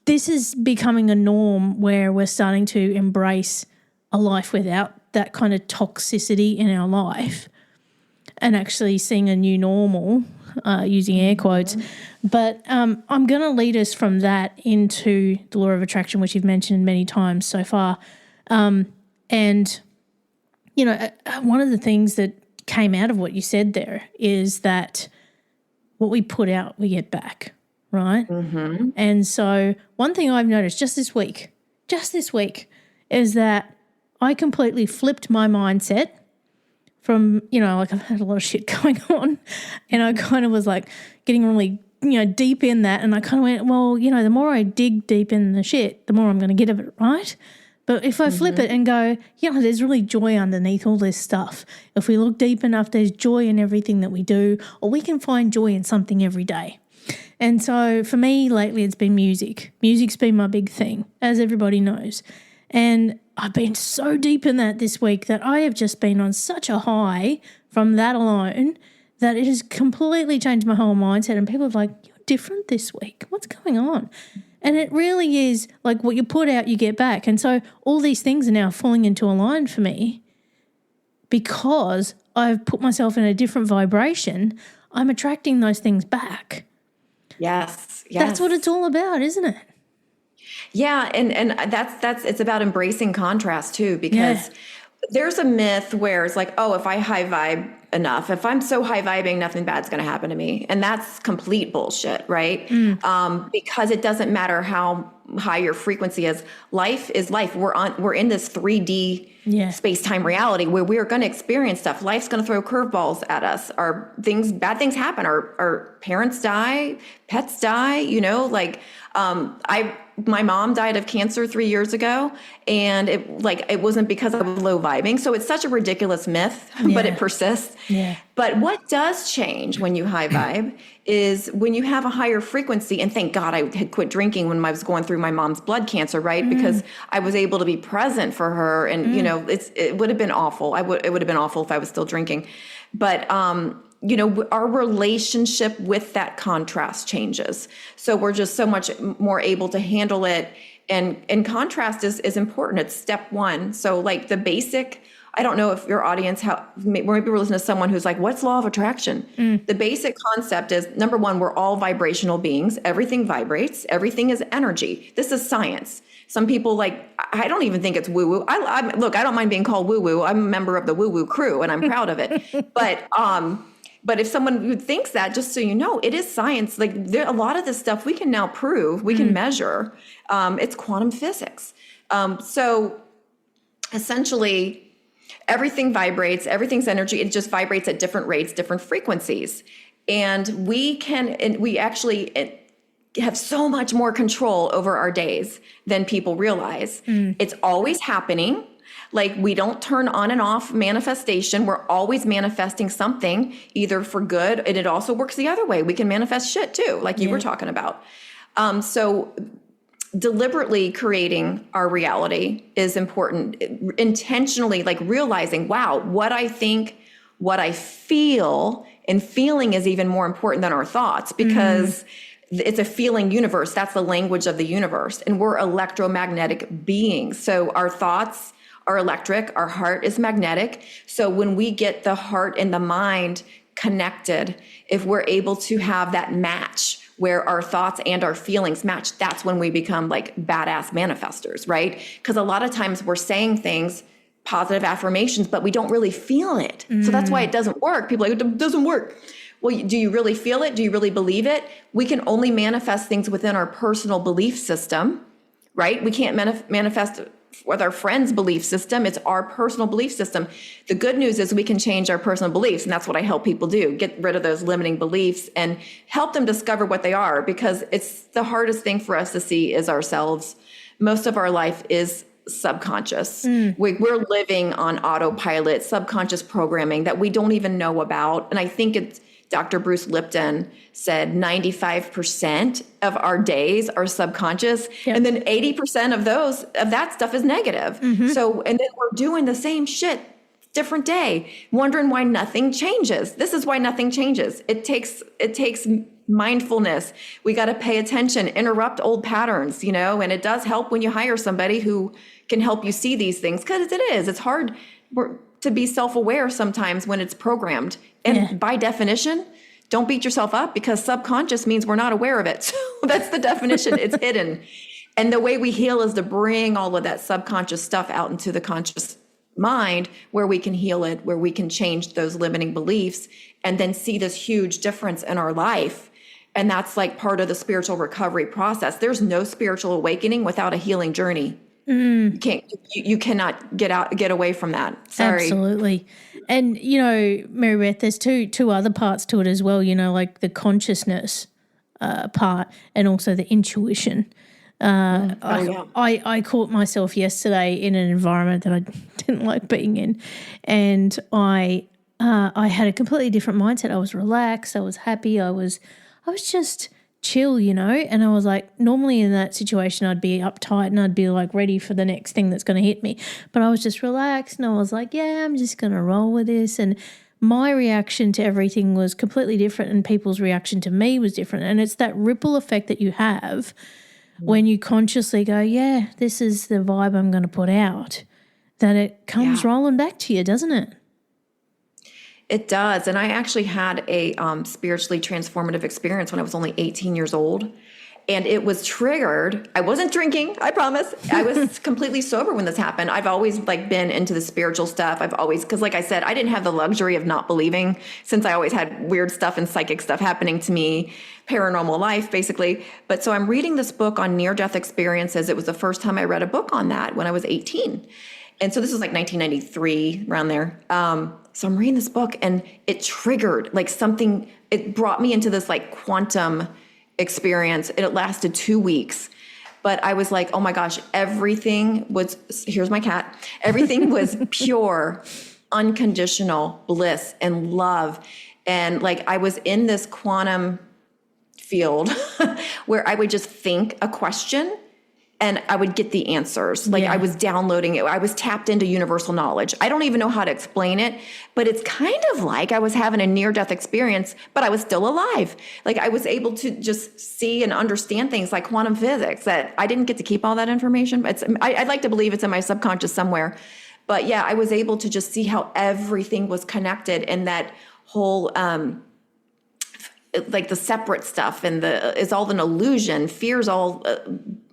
this is becoming a norm where we're starting to embrace a life without that kind of toxicity in our life and actually seeing a new normal, using air quotes. But I'm going to lead us from that into the law of attraction, which you've mentioned many times so far. And, one of the things that came out of what you said there is that what we put out, we get back, right? Mm-hmm. And so one thing I've noticed just this week, is that I completely flipped my mindset from, I've had a lot of shit going on, and I kind of was like getting really, deep in that. And I kind of went, well, the more I dig deep in the shit, the more I'm going to get of it, right? But if I flip it and go, there's really joy underneath all this stuff. If we look deep enough, there's joy in everything that we do, or we can find joy in something every day. And so for me lately, it's been music. Music's been my big thing, as everybody knows. And I've been so deep in that this week that I have just been on such a high from that alone that it has completely changed my whole mindset. And people are like, you're different this week. What's going on? And it really is like what you put out, you get back. And so all these things are now falling into a line for me because I've put myself in a different vibration. I'm attracting those things back. Yes. That's what it's all about, isn't it? Yeah, and that's it's about embracing contrast too, because there's a myth where it's like, oh, if I high vibe enough, if I'm so high vibing, nothing bad's going to happen to me. And that's complete bullshit, right? Because it doesn't matter how high your frequency is. Life is life. We're in this 3D space-time reality where we're going to experience stuff. Life's going to throw curveballs at us. Bad things happen. Our parents die, pets die, my mom died of cancer 3 years ago, and it wasn't because I was low vibing. So it's such a ridiculous myth, but it persists. Yeah. But what does change when you high vibe is when you have a higher frequency. And thank God I had quit drinking when I was going through my mom's blood cancer, right? Because I was able to be present for her, and it would have been awful. It would have been awful if I was still drinking. But our relationship with that contrast changes. So we're just so much more able to handle it. And contrast is important. It's step one. So like the basic, I don't know if your audience, maybe we're listening to someone who's like, what's law of attraction? The basic concept is, number one, we're all vibrational beings. Everything vibrates. Everything is energy. This is science. Some people I don't even think it's woo-woo. Look, I don't mind being called woo-woo. I'm a member of the woo-woo crew, and I'm proud of it. But if someone who thinks that, just so you know, it is science. A lot of this stuff we can now prove, we can measure. It's quantum physics. So essentially, everything vibrates, everything's energy. It just vibrates at different rates, different frequencies. And we actually have so much more control over our days than people realize. It's always happening. We don't turn on and off manifestation. We're always manifesting something, either for good, and it also works the other way. We can manifest shit too, like you were talking about. So deliberately creating our reality is important. Intentionally, realizing, wow, what I think, what I feel, and feeling is even more important than our thoughts, because it's a feeling universe. That's the language of the universe. And we're electromagnetic beings. So our thoughts are electric, our heart is magnetic. So when we get the heart and the mind connected, if we're able to have that match where our thoughts and our feelings match, that's when we become badass manifestors, right? Because a lot of times we're saying things, positive affirmations, but we don't really feel it. So that's why it doesn't work. People are like, it doesn't work. Well, do you really feel it? Do you really believe it? We can only manifest things within our personal belief system, right? We can't manifest friends' belief system. It's our personal belief system. The good news is we can change our personal beliefs. And that's what I help people do. Get rid of those limiting beliefs and help them discover what they are, because it's the hardest thing for us to see is ourselves. Most of our life is subconscious. We're living on autopilot, subconscious programming that we don't even know about. And I think it's Dr. Bruce Lipton said 95% of our days are subconscious. Yep. And then 80% of that stuff is negative. So, and then we're doing the same shit, different day, wondering why nothing changes. This is why nothing changes. It takes mindfulness. We got to pay attention, interrupt old patterns, and it does help when you hire somebody who can help you see these things, because it's hard to be self-aware sometimes when it's programmed. And by definition, don't beat yourself up, because subconscious means we're not aware of it. So that's the definition. It's hidden. And the way we heal is to bring all of that subconscious stuff out into the conscious mind, where we can heal it, where we can change those limiting beliefs, and then see this huge difference in our life. And that's like part of the spiritual recovery process. There's no spiritual awakening without a healing journey. You cannot get away from that. Sorry. Absolutely. And, Mary Beth, there's two other parts to it as well, like the consciousness part and also the intuition. I caught myself yesterday in an environment that I didn't like being in, and I had a completely different mindset. I was relaxed. I was happy. I was just chill, and I was like, normally in that situation I'd be uptight and I'd be like ready for the next thing that's going to hit me, but I was just relaxed and I was like, yeah, I'm just going to roll with this. And my reaction to everything was completely different, and people's reaction to me was different. And it's that ripple effect that you have when you consciously go, yeah, this is the vibe I'm going to put out, that it comes rolling back to you, doesn't it? It does. And I actually had a spiritually transformative experience when I was only 18 years old. And it was triggered. I wasn't drinking, I promise. I was completely sober when this happened. I've always been into the spiritual stuff. Because like I said, I didn't have the luxury of not believing, since I always had weird stuff and psychic stuff happening to me, paranormal life, basically. But so I'm reading this book on near-death experiences. It was the first time I read a book on that when I was 18. And so this was like 1993, around there. So I'm reading this book and it triggered something. It brought me into this quantum experience, and it lasted 2 weeks. But I was like, oh my gosh, everything was, here's my cat. Everything was pure, unconditional bliss and love. And I was in this quantum field where I would just think a question and I would get the answers. I was downloading it. I was tapped into universal knowledge. I don't even know how to explain it, but it's kind of like I was having a near-death experience, but I was still alive. I was able to just see and understand things like quantum physics that I didn't get to keep all that information. I'd like to believe it's in my subconscious somewhere. But yeah, I was able to just see how everything was connected, and that whole the separate stuff and it's all an illusion. Fear's all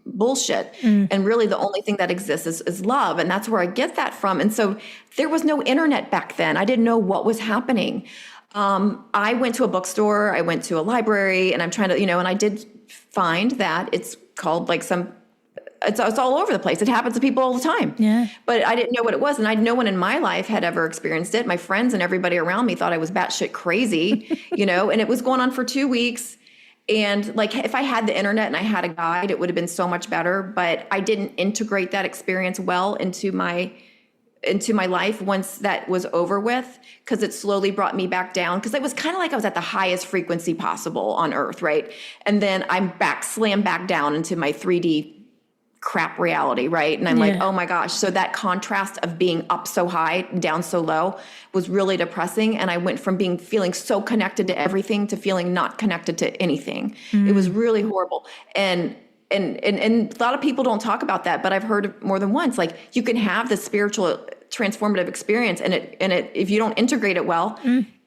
bullshit. And really the only thing that exists is love. And that's where I get that from. And so there was no internet back then. I didn't know what was happening. I went to a bookstore, I went to a library, and I'm trying to, and I did find that it's called it's all over the place. It happens to people all the time. Yeah. But I didn't know what it was. And no one in my life had ever experienced it. My friends and everybody around me thought I was batshit crazy, and it was going on for 2 weeks. And if I had the internet and I had a guide, it would have been so much better. But I didn't integrate that experience well into my life once that was over with, because it slowly brought me back down. Because it was kind of like I was at the highest frequency possible on Earth, right? And then I'm slammed back down into my 3D crap reality, right? And I'm like, oh my gosh. So that contrast of being up so high, down so low was really depressing. And I went from feeling so connected to everything to feeling not connected to anything. It was really horrible. And a lot of people don't talk about that, but I've heard it more than once. You can have this spiritual transformative experience, and if you don't integrate it well,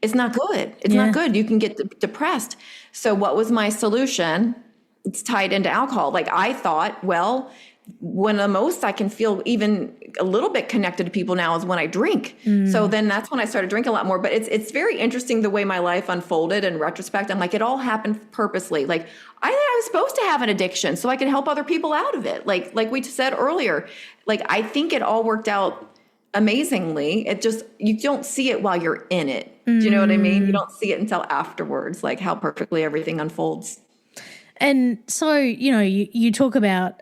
it's not good. It's not good. You can get depressed. So what was my solution? It's tied into alcohol. I thought, well, when the most I can feel even a little bit connected to people now is when I drink. So then that's when I started drinking a lot more. But it's very interesting the way my life unfolded in retrospect. I'm like, it all happened purposely. Like I was supposed to have an addiction so I could help other people out of it. Like we said earlier, like I think it all worked out amazingly. It just, you don't see it while you're in it. Do you know what I mean? You don't see it until afterwards, like how perfectly everything unfolds. And so, you talk about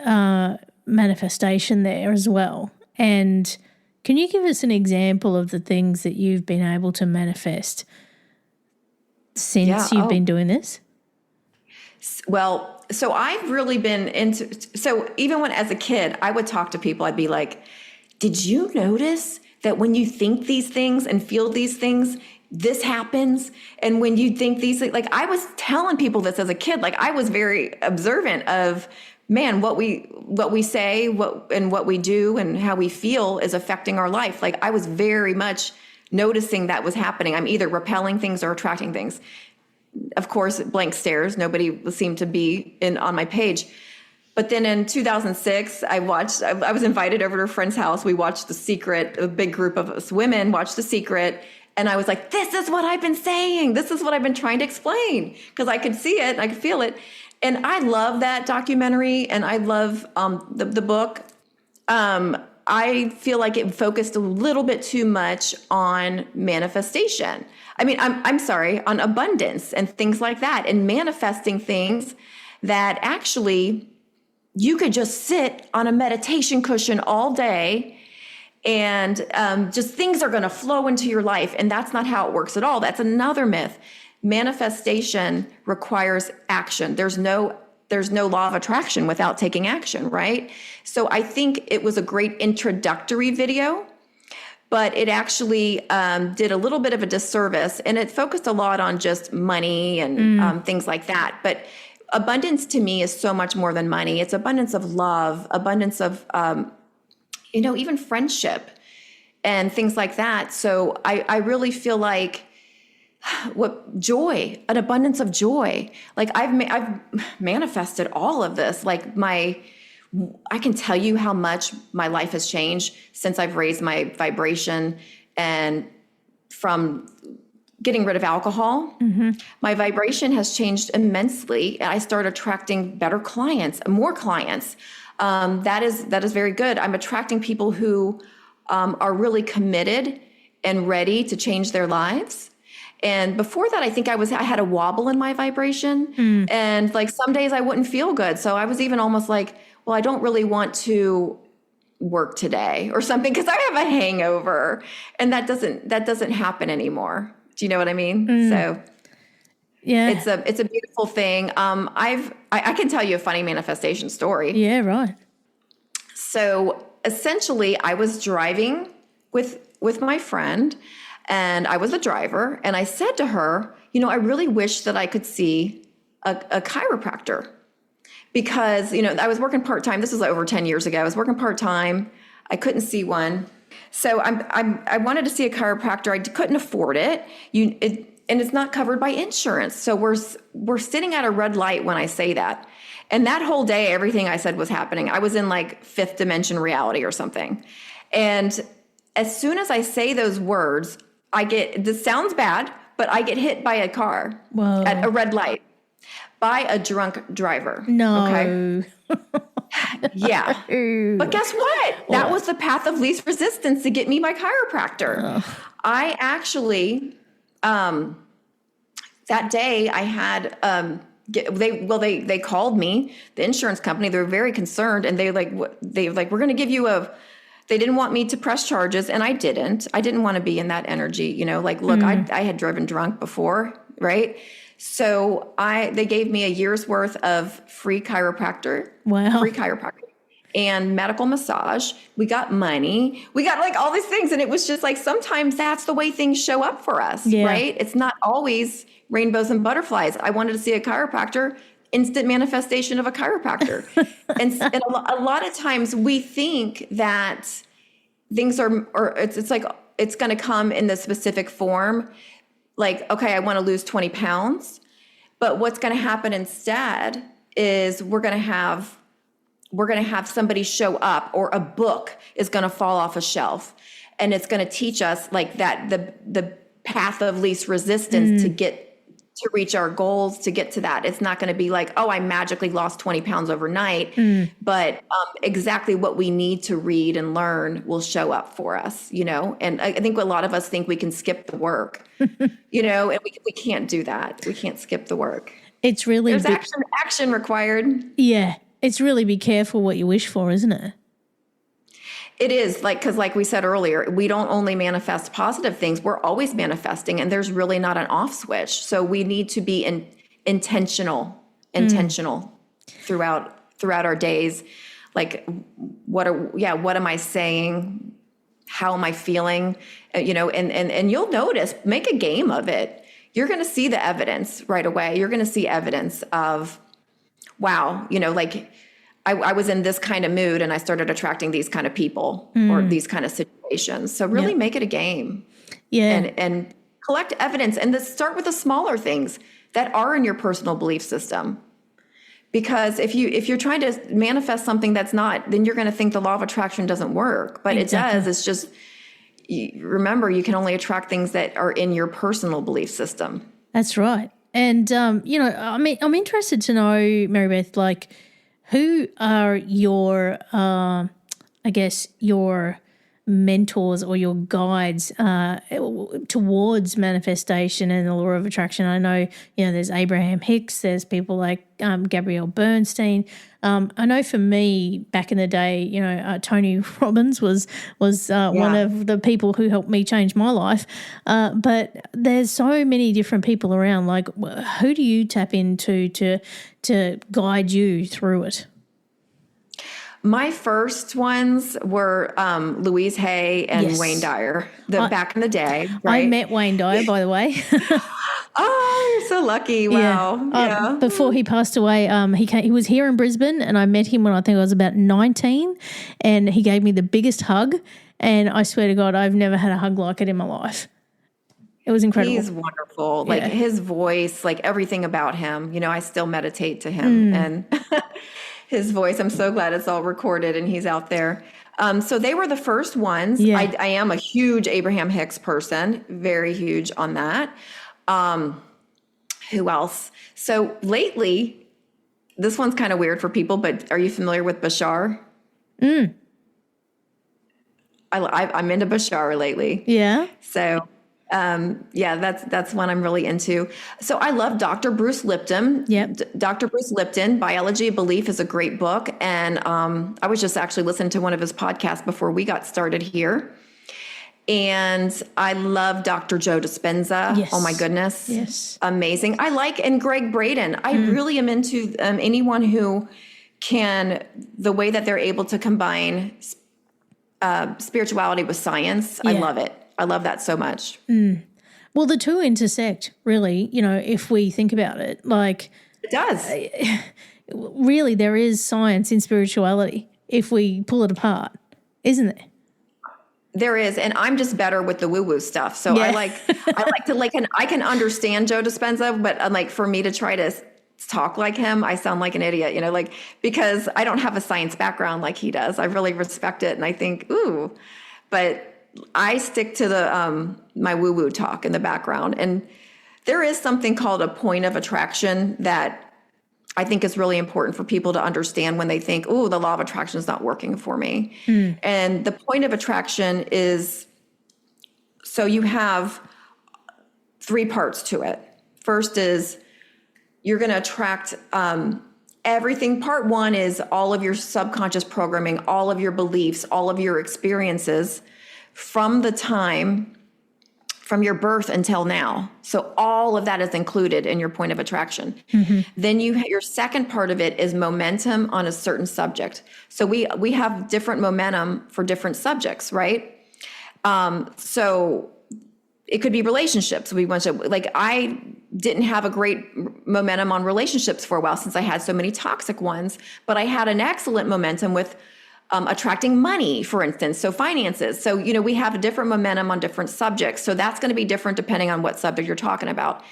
manifestation there as well. And can you give us an example of the things that you've been able to manifest since you've been doing this? Well, so I've really been so even when as a kid, I would talk to people, I'd be like, did you notice that when you think these things and feel these things, this happens? And when you think these, like I was telling people this as a kid, like I was very observant of, man, what we say, what we do and how we feel is affecting our life. Like I was very much noticing that was happening. I'm either repelling things or attracting things. Of course, blank stares. Nobody seemed to be on my page. But then in 2006, I was invited over to a friend's house. We watched The Secret. A big group of us women watched The Secret. And I was like, this is what I've been saying. This is what I've been trying to explain, because I could see it. I could feel it. And I love that documentary, and I love the book. I feel like it focused a little bit too much on manifestation. I mean, I'm sorry, on abundance and things like that, and manifesting things that actually you could just sit on a meditation cushion all day and just things are going to flow into your life. And that's not how it works at all. That's another myth. Manifestation requires action. There's no law of attraction without taking action, right? So I think it was a great introductory video, but it actually did a little bit of a disservice, and it focused a lot on just money and things like that. But abundance to me is so much more than money. It's abundance of love, abundance of, even friendship and things like that. So I really feel like joy, an abundance of joy. Like I've manifested all of this. Like I can tell you how much my life has changed since I've raised my vibration, and from getting rid of alcohol, my vibration has changed immensely. And I started attracting better clients, more clients. That is very good. I'm attracting people who are really committed and ready to change their lives. And before that, I think I had a wobble in my vibration, and like some days I wouldn't feel good. So I was even almost like, well, I don't really want to work today or something, because I have a hangover, and that doesn't happen anymore. Do you know what I mean? So yeah, it's a beautiful thing. I can tell you a funny manifestation story. Yeah, right. So essentially, I was driving with my friend, and I was a driver, and I said to her, I really wish that I could see a chiropractor, because, I was working part-time. This was over 10 years ago. I was working part-time. I couldn't see one. So I wanted to see a chiropractor. I couldn't afford it. And it's not covered by insurance. So we're sitting at a red light when I say that. And that whole day, everything I said was happening. I was in like fifth dimension reality or something. And as soon as I say those words, this sounds bad, but I get hit by a car at a red light by a drunk driver. No. Okay. Yeah. But guess what? That was the path of least resistance to get me my chiropractor. I actually, that day I had, they called me, the insurance company. They were very concerned, and we're going to give you they didn't want me to press charges, and I didn't want to be in that energy, look, I had driven drunk before, right? So they gave me a year's worth of free chiropractor, and medical massage. We got money. We got like all these things. And it was just like, sometimes that's the way things show up for us, right? It's not always rainbows and butterflies. I wanted to see a chiropractor, instant manifestation of a chiropractor. and a lot of times we think that things it's like, it's going to come in the specific form. Like, okay, I want to lose 20 pounds. But what's going to happen instead is we're going to have we're going to have somebody show up, or a book is going to fall off a shelf, and it's going to teach us like that, the path of least resistance to reach our goals, to get to that. It's not going to be like, oh, I magically lost 20 pounds overnight, but exactly what we need to read and learn will show up for us, And I think a lot of us think we can skip the work, and we can't do that. We can't skip the work. It's really There's action required. Yeah. It's really be careful what you wish for, isn't it? It is, because like we said earlier, we don't only manifest positive things, we're always manifesting, and there's really not an off switch. So we need to be intentional throughout our days. Like, what am I saying? How am I feeling? And you'll notice, make a game of it. You're going to see the evidence right away. You're going to see evidence of, wow, I was in this kind of mood and I started attracting these kind of people or these kind of situations. So really make it a game. Yeah. And collect evidence, and start with the smaller things that are in your personal belief system. Because if you're trying to manifest something that's not, then you're going to think the law of attraction doesn't work. But exactly. It does. It's just, remember, you can only attract things that are in your personal belief system. That's right. And, I'm interested to know, Mary Beth, like, who are your, your mentors or your guides towards manifestation and the law of attraction? I know, there's Abraham Hicks, there's people like Gabrielle Bernstein. I know for me back in the day, Tony Robbins was one of the people who helped me change my life. But there's so many different people around. Like, who do you tap into to guide you through it? My first ones were Louise Hay and Wayne Dyer, back in the day. Right? I met Wayne Dyer, by the way. Oh, you're so lucky. Wow. Yeah. Before he passed away, he was here in Brisbane, and I met him when I think I was about 19, and he gave me the biggest hug, and I swear to God, I've never had a hug like it in my life. It was incredible. He's wonderful. Like his voice, like everything about him, I still meditate to him and his voice. I'm so glad it's all recorded and he's out there. So they were the first ones. Yeah. I am a huge Abraham Hicks person, very huge on that. Who else? So lately, this one's kind of weird for people, but are you familiar with Bashar? I'm into Bashar lately. Yeah. So, that's one I'm really into. So I love Dr. Bruce Lipton. Yep. Dr. Bruce Lipton, Biology of Belief is a great book. And I was just actually listening to one of his podcasts before we got started here. And I love Dr. Joe Dispenza. Yes. Oh my goodness. Yes. Amazing. And Greg Braden. I really am into anyone who can, the way that they're able to combine spirituality with science. Yeah. I love it. I love that so much. Well, the two intersect, really, if we think about it. Like, it does. Really, there is science in spirituality if we pull it apart, isn't there? There is, and I'm just better with the woo-woo stuff. So I like to and I can understand Joe Dispenza, but for me to try to talk like him, I sound like an idiot, because I don't have a science background like he does. I really respect it, and I think, but I stick to the my woo-woo talk in the background. And there is something called a point of attraction that I think is really important for people to understand when they think, the law of attraction is not working for me. And the point of attraction is, so you have 3 parts to it. First is you're going to attract everything. Part 1 is all of your subconscious programming, all of your beliefs, all of your experiences from the time from your birth until now. So all of that is included in your point of attraction. Then your second part of it is momentum on a certain subject. So we have different momentum for different subjects, right? So it could be relationships. I didn't have a great momentum on relationships for a while since I had so many toxic ones, but I had an excellent momentum with attracting money, for instance, so finances. So, we have a different momentum on different subjects. So that's going to be different depending on what subject you're talking about.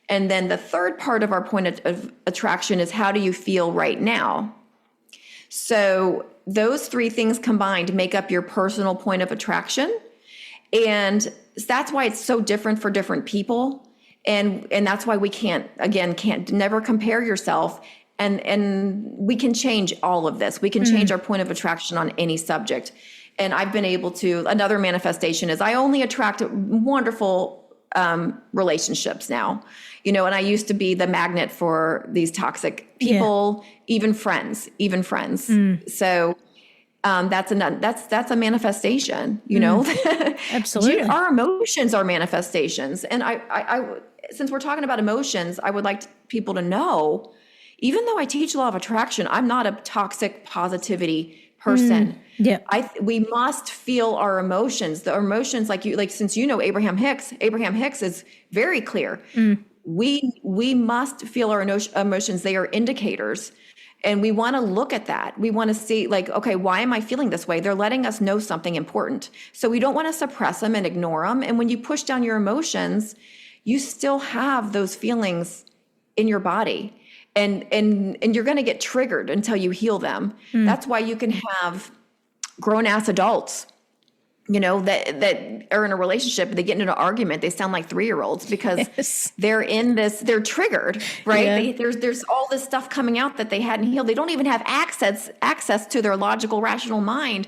And then the third part of our point of attraction is how do you feel right now? So those three things combined make up your personal point of attraction. And that's why it's so different for different people. And that's why we can't never compare yourself. And we can change all of this. We can change our point of attraction on any subject. And I've been able to, another manifestation is I only attract wonderful relationships now, and I used to be the magnet for these toxic people, even friends. So that's a manifestation, Absolutely. Our emotions are manifestations. And I since we're talking about emotions, I would like people to know, even though I teach law of attraction, I'm not a toxic positivity person. We must feel our emotions. The emotions, since Abraham Hicks is very clear. We must feel our emotions. They are indicators. And we want to look at that. We want to see, okay, why am I feeling this way? They're letting us know something important. So we don't want to suppress them and ignore them. And when you push down your emotions, you still have those feelings in your body. And you're going to get triggered until you heal them. That's why you can have grown-ass adults, that are in a relationship, they get into an argument, they sound like 3-year-olds because they're triggered, right? Yeah. There's all this stuff coming out that they hadn't healed. They don't even have access to their logical, rational mind.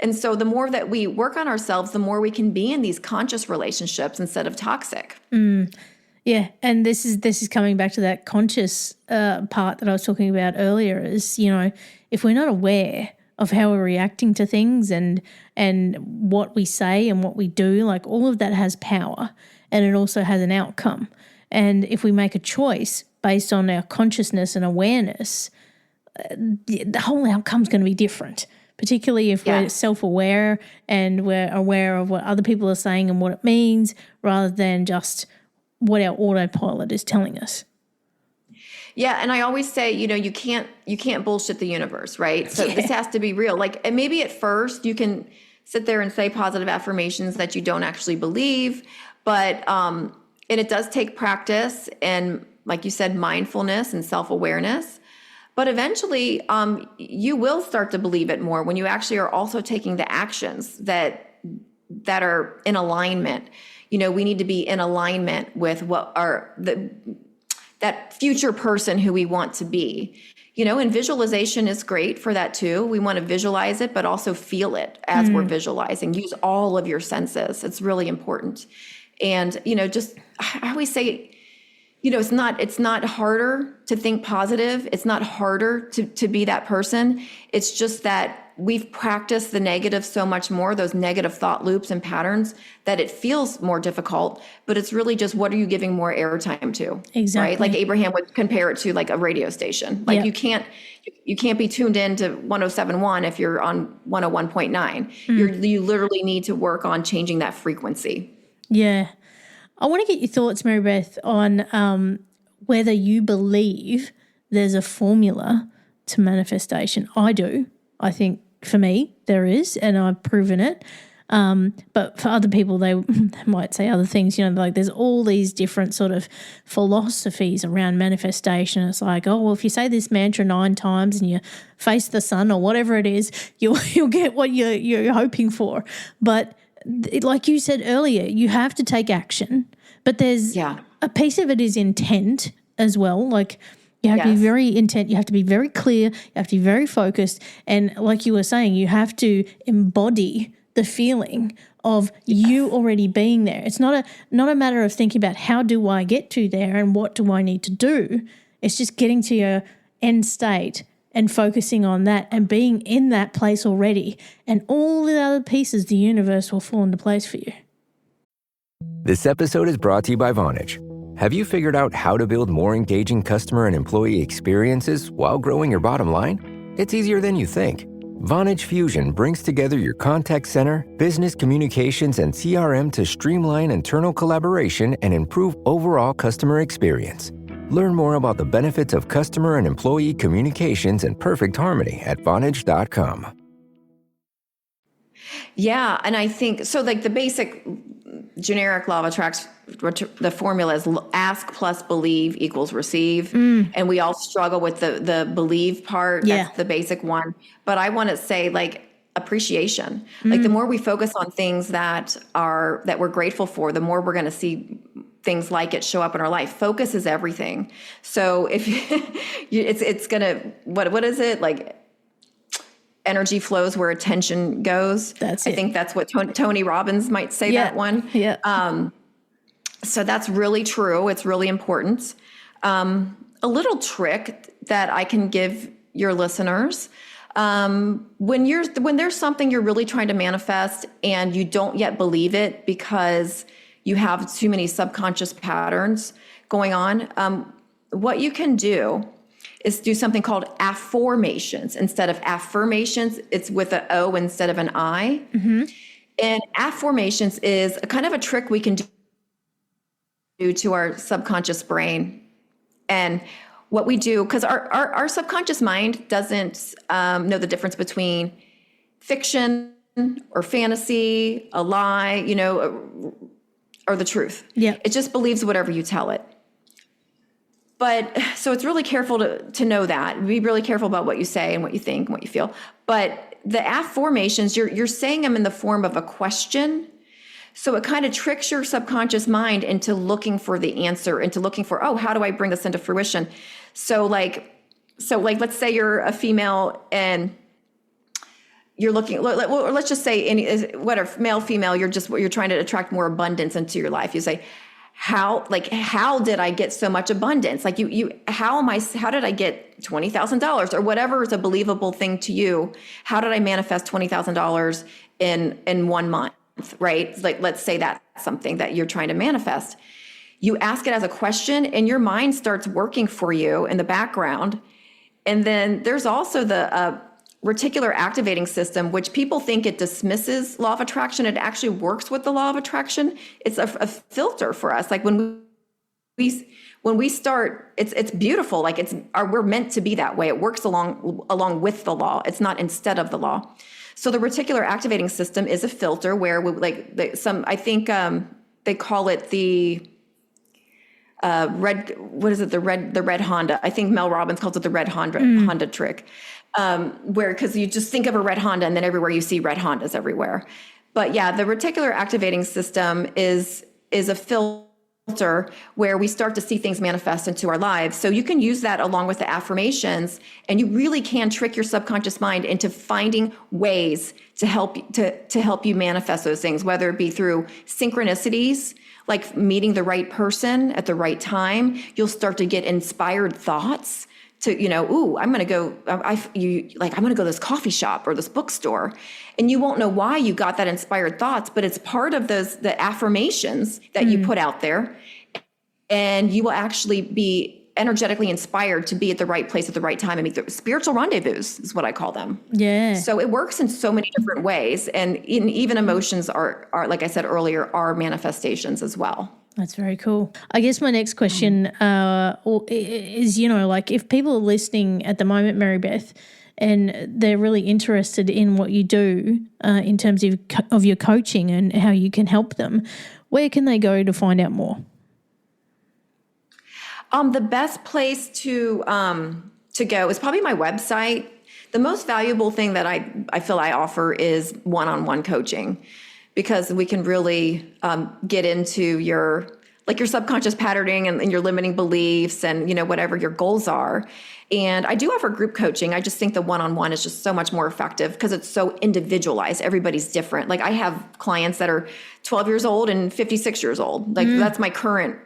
And so the more that we work on ourselves, the more we can be in these conscious relationships instead of toxic. Yeah, and this is coming back to that conscious part that I was talking about earlier is, if we're not aware of how we're reacting to things and what we say and what we do, all of that has power and it also has an outcome. And if we make a choice based on our consciousness and awareness, the whole outcome's going to be different, particularly if we're self-aware and we're aware of what other people are saying and what it means rather than just what our autopilot is telling us. Yeah, and I always say, you can't bullshit the universe, right? So this has to be real. And maybe at first you can sit there and say positive affirmations that you don't actually believe, but and it does take practice and, like you said, mindfulness and self-awareness. But eventually, you will start to believe it more when you actually are also taking the actions that are in alignment. We need to be in alignment with what that future person who we want to be. And visualization is great for that too. We want to visualize it, but also feel it as we're visualizing. Use all of your senses. It's really important. And, I always say, it's not harder to think positive. It's not harder to be that person. It's just that we've practiced the negative so much more, those negative thought loops and patterns, that it feels more difficult, but it's really just, what are you giving more airtime to? Exactly. Right? Like Abraham would compare it to a radio station. You can't be tuned in to 107.1 if you're on 101.9. You literally need to work on changing that frequency. Yeah. I want to get your thoughts, Mary Beth, on whether you believe there's a formula to manifestation. I do. I think for me there is, and I've proven it. But for other people, they might say other things. There's all these different sort of philosophies around manifestation. It's if you say this mantra 9 times and you face the sun or whatever it is, you'll get what you're hoping for. But like you said earlier, you have to take action. But there's a piece of it is intent as well. You have to be very intent. You have to be very clear. You have to be very focused. And like you were saying, you have to embody the feeling of you already being there. It's not a matter of thinking about how do I get to there and what do I need to do. It's just getting to your end state and focusing on that and being in that place already. And all the other pieces, the universe will fall into place for you. This episode is brought to you by Vonage. Have you figured out how to build more engaging customer and employee experiences while growing your bottom line? It's easier than you think. Vonage Fusion brings together your contact center, business communications, and CRM to streamline internal collaboration and improve overall customer experience. Learn more about the benefits of customer and employee communications in perfect harmony at Vonage.com. Yeah, and I think, so the basic generic law of attraction, the formula is ask plus believe equals receive. And we all struggle with the believe part. Yeah. That's the basic one. But I want to say like appreciation. Like the more we focus on things that we're grateful for, the more we're going to see things like it show up in our life. Focus is everything. So if it's going to, what is it? Like energy flows where attention goes. That's it. I think that's what Tony Robbins might say, that one. Yeah. So that's really true. It's really important. A little trick that I can give your listeners, when there's something you're really trying to manifest and you don't yet believe it because you have too many subconscious patterns going on, what you can do is do something called affirmations. Instead of affirmations, it's with an O instead of an I. And affirmations is a kind of a trick we can do to our subconscious brain. And what we do, because our subconscious mind doesn't know the difference between fiction or fantasy, a lie, or the truth. Yeah. It just believes whatever you tell it. But so it's really careful to know that. Be really careful about what you say and what you think and what you feel. But the affirmations, you're saying them in the form of a question. So it kind of tricks your subconscious mind into looking for the answer, into looking for, oh, how do I bring this into fruition? So let's say you're a female and you're looking, let's just say whatever, male, female, you're trying to attract more abundance into your life. You say, how did I get so much abundance? Like how did I get $20,000 or whatever is a believable thing to you? How did I manifest $20,000 in 1 month, right? Like, let's say that's something that you're trying to manifest. You ask it as a question and your mind starts working for you in the background. And then there's also the reticular activating system, which people think it dismisses law of attraction. It actually works with the law of attraction. It's a filter for us. Like when we start, it's beautiful. Like we're meant to be that way. It works along with the law. It's not instead of the law. So the reticular activating system is a filter where they call it the red. What is it? The red Honda. I think Mel Robbins calls it the red Honda trick. Because you just think of a red Honda and then everywhere you see red Hondas everywhere. But yeah, the reticular activating system is a filter where we start to see things manifest into our lives. So you can use that along with the affirmations, and you really can trick your subconscious mind into finding ways to help you manifest those things, whether it be through synchronicities, like meeting the right person at the right time. You'll start to get inspired thoughts to, I'm going to go, I'm going to go to this coffee shop or this bookstore. And you won't know why you got that inspired thoughts, but it's part of the affirmations that you put out there. And you will actually be energetically inspired to be at the right place at the right time and meet the spiritual rendezvous is what I call them. Yeah. So it works in so many different ways. And even emotions are, like I said earlier, are manifestations as well. That's very cool. I guess my next question is, if people are listening at the moment, Mary Beth, and they're really interested in what you do in terms of your coaching and how you can help them, where can they go to find out more? The best place to go is probably my website. The most valuable thing that I feel I offer is one-on-one coaching, because we can really get into your subconscious patterning and your limiting beliefs and, whatever your goals are. And I do offer group coaching. I just think the one-on-one is just so much more effective because it's so individualized. Everybody's different. Like I have clients that are 12 years old and 56 years old. Like that's my current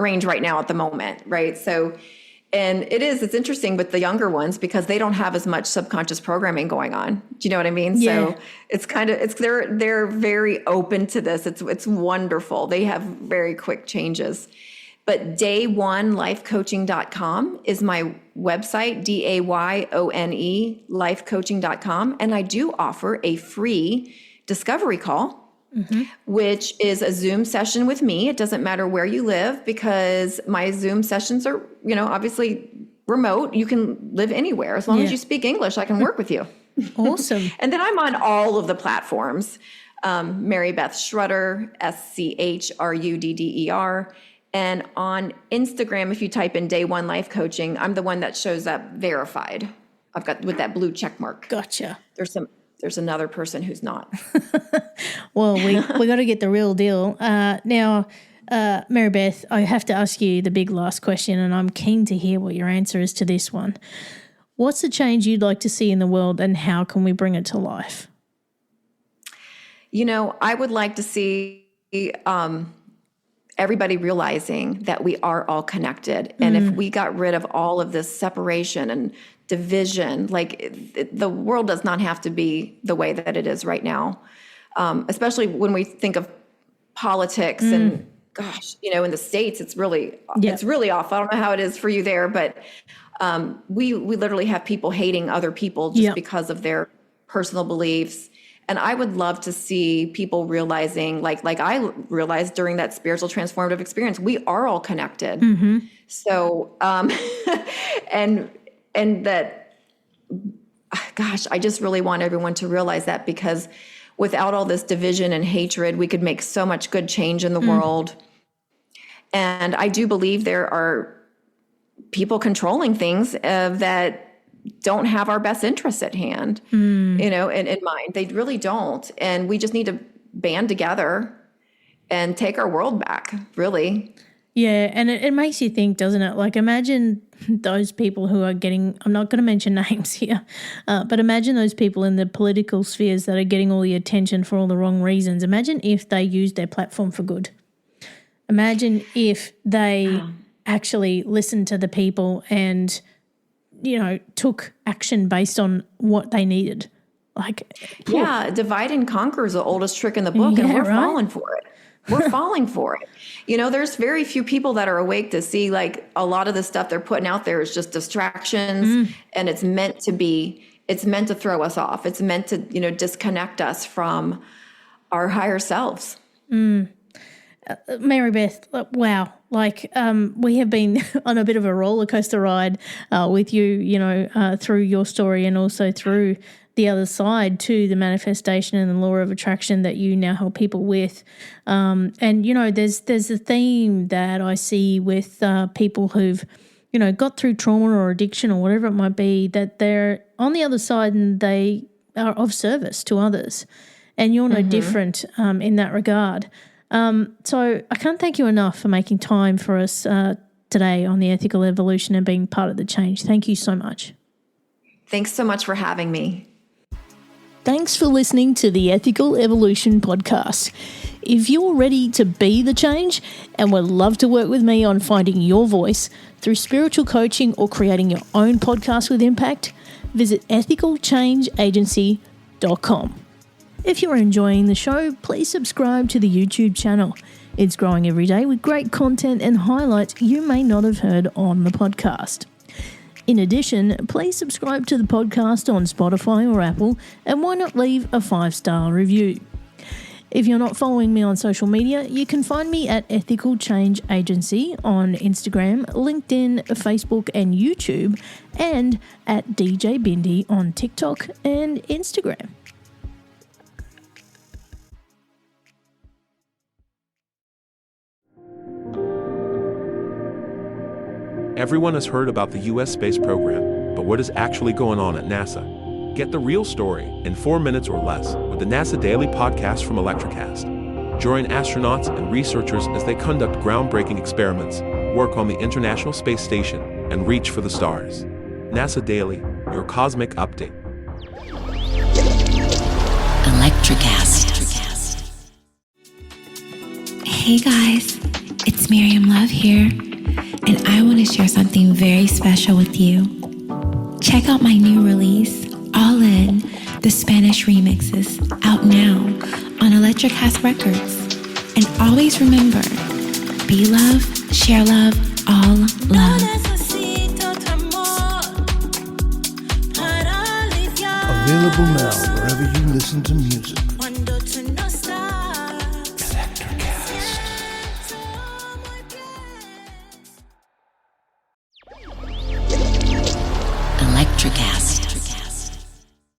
range right now at the moment. Right. So, and it's interesting with the younger ones because they don't have as much subconscious programming going on. Do you know what I mean? Yeah. So they're very open to this. It's wonderful. They have very quick changes. But day1lifecoaching.com is my website, DAYONE, lifecoaching.com. And I do offer a free discovery call, which is a Zoom session with me. It doesn't matter where you live because my Zoom sessions are, obviously remote. You can live anywhere. As long as you speak English, I can work with you. Awesome. And then I'm on all of the platforms. Mary Beth Schrudder, Schrudder. And on Instagram, if you type in Day One Life Coaching, I'm the one that shows up verified. I've got with that blue check mark. Gotcha. There's another person who's not. Well, we got to get the real deal. Now, Mary Beth, I have to ask you the big last question, and I'm keen to hear what your answer is to this one. What's the change you'd like to see in the world, and how can we bring it to life? I would like to see everybody realizing that we are all connected. And if we got rid of all of this separation and division, the world does not have to be the way that it is right now, especially when we think of politics and gosh, in the States, it's really off. I don't know how it is for you there, but we literally have people hating other people just because of their personal beliefs. And I would love to see people realizing, like I realized during that spiritual transformative experience, we are all connected. Mm-hmm. So, and that, gosh, I just really want everyone to realize that, because without all this division and hatred, we could make so much good change in the world. And I do believe there are people controlling things that don't have our best interests at hand, in mind. They really don't. And we just need to band together and take our world back, really. Yeah, and it makes you think, doesn't it? Like, imagine those people who are getting, I'm not going to mention names here, but imagine those people in the political spheres that are getting all the attention for all the wrong reasons. Imagine if they used their platform for good. Imagine if they actually listened to the people and, took action based on what they needed. Divide and conquer is the oldest trick in the book, and we're falling for it. We're falling for it. There's very few people that are awake to see, a lot of the stuff they're putting out there is just distractions, and it's meant to throw us off. It's meant to, disconnect us from our higher selves. Mary Beth, wow. We have been on a bit of a roller coaster ride with you, through your story, and also through the other side to the manifestation and the law of attraction that you now help people with. And there's a theme that I see with people who've, got through trauma or addiction or whatever it might be, that they're on the other side and they are of service to others. And you're no different in that regard. So I can't thank you enough for making time for us today on the ethical evolution and being part of the change. Thank you so much. Thanks so much for having me. Thanks for listening to the Ethical Evolution podcast. If you're ready to be the change and would love to work with me on finding your voice through spiritual coaching or creating your own podcast with impact, visit ethicalchangeagency.com. If you're enjoying the show, please subscribe to the YouTube channel. It's growing every day with great content and highlights you may not have heard on the podcast. In addition, please subscribe to the podcast on Spotify or Apple, and why not leave a 5-star review? If you're not following me on social media, you can find me at Ethical Change Agency on Instagram, LinkedIn, Facebook and YouTube, and at DJ Bindi on TikTok and Instagram. Everyone has heard about the U.S. space program, but what is actually going on at NASA? Get the real story in 4 minutes or less with the NASA Daily podcast from Electricast. Join astronauts and researchers as they conduct groundbreaking experiments, work on the International Space Station, and reach for the stars. NASA Daily, your cosmic update. Electricast. Hey guys, it's Miriam Love here. And I want to share something very special with you. Check out my new release, All In, the Spanish remixes, out now on Electricast Records. And always remember, be love, share love, all love. Available now wherever you listen to music. Electricast.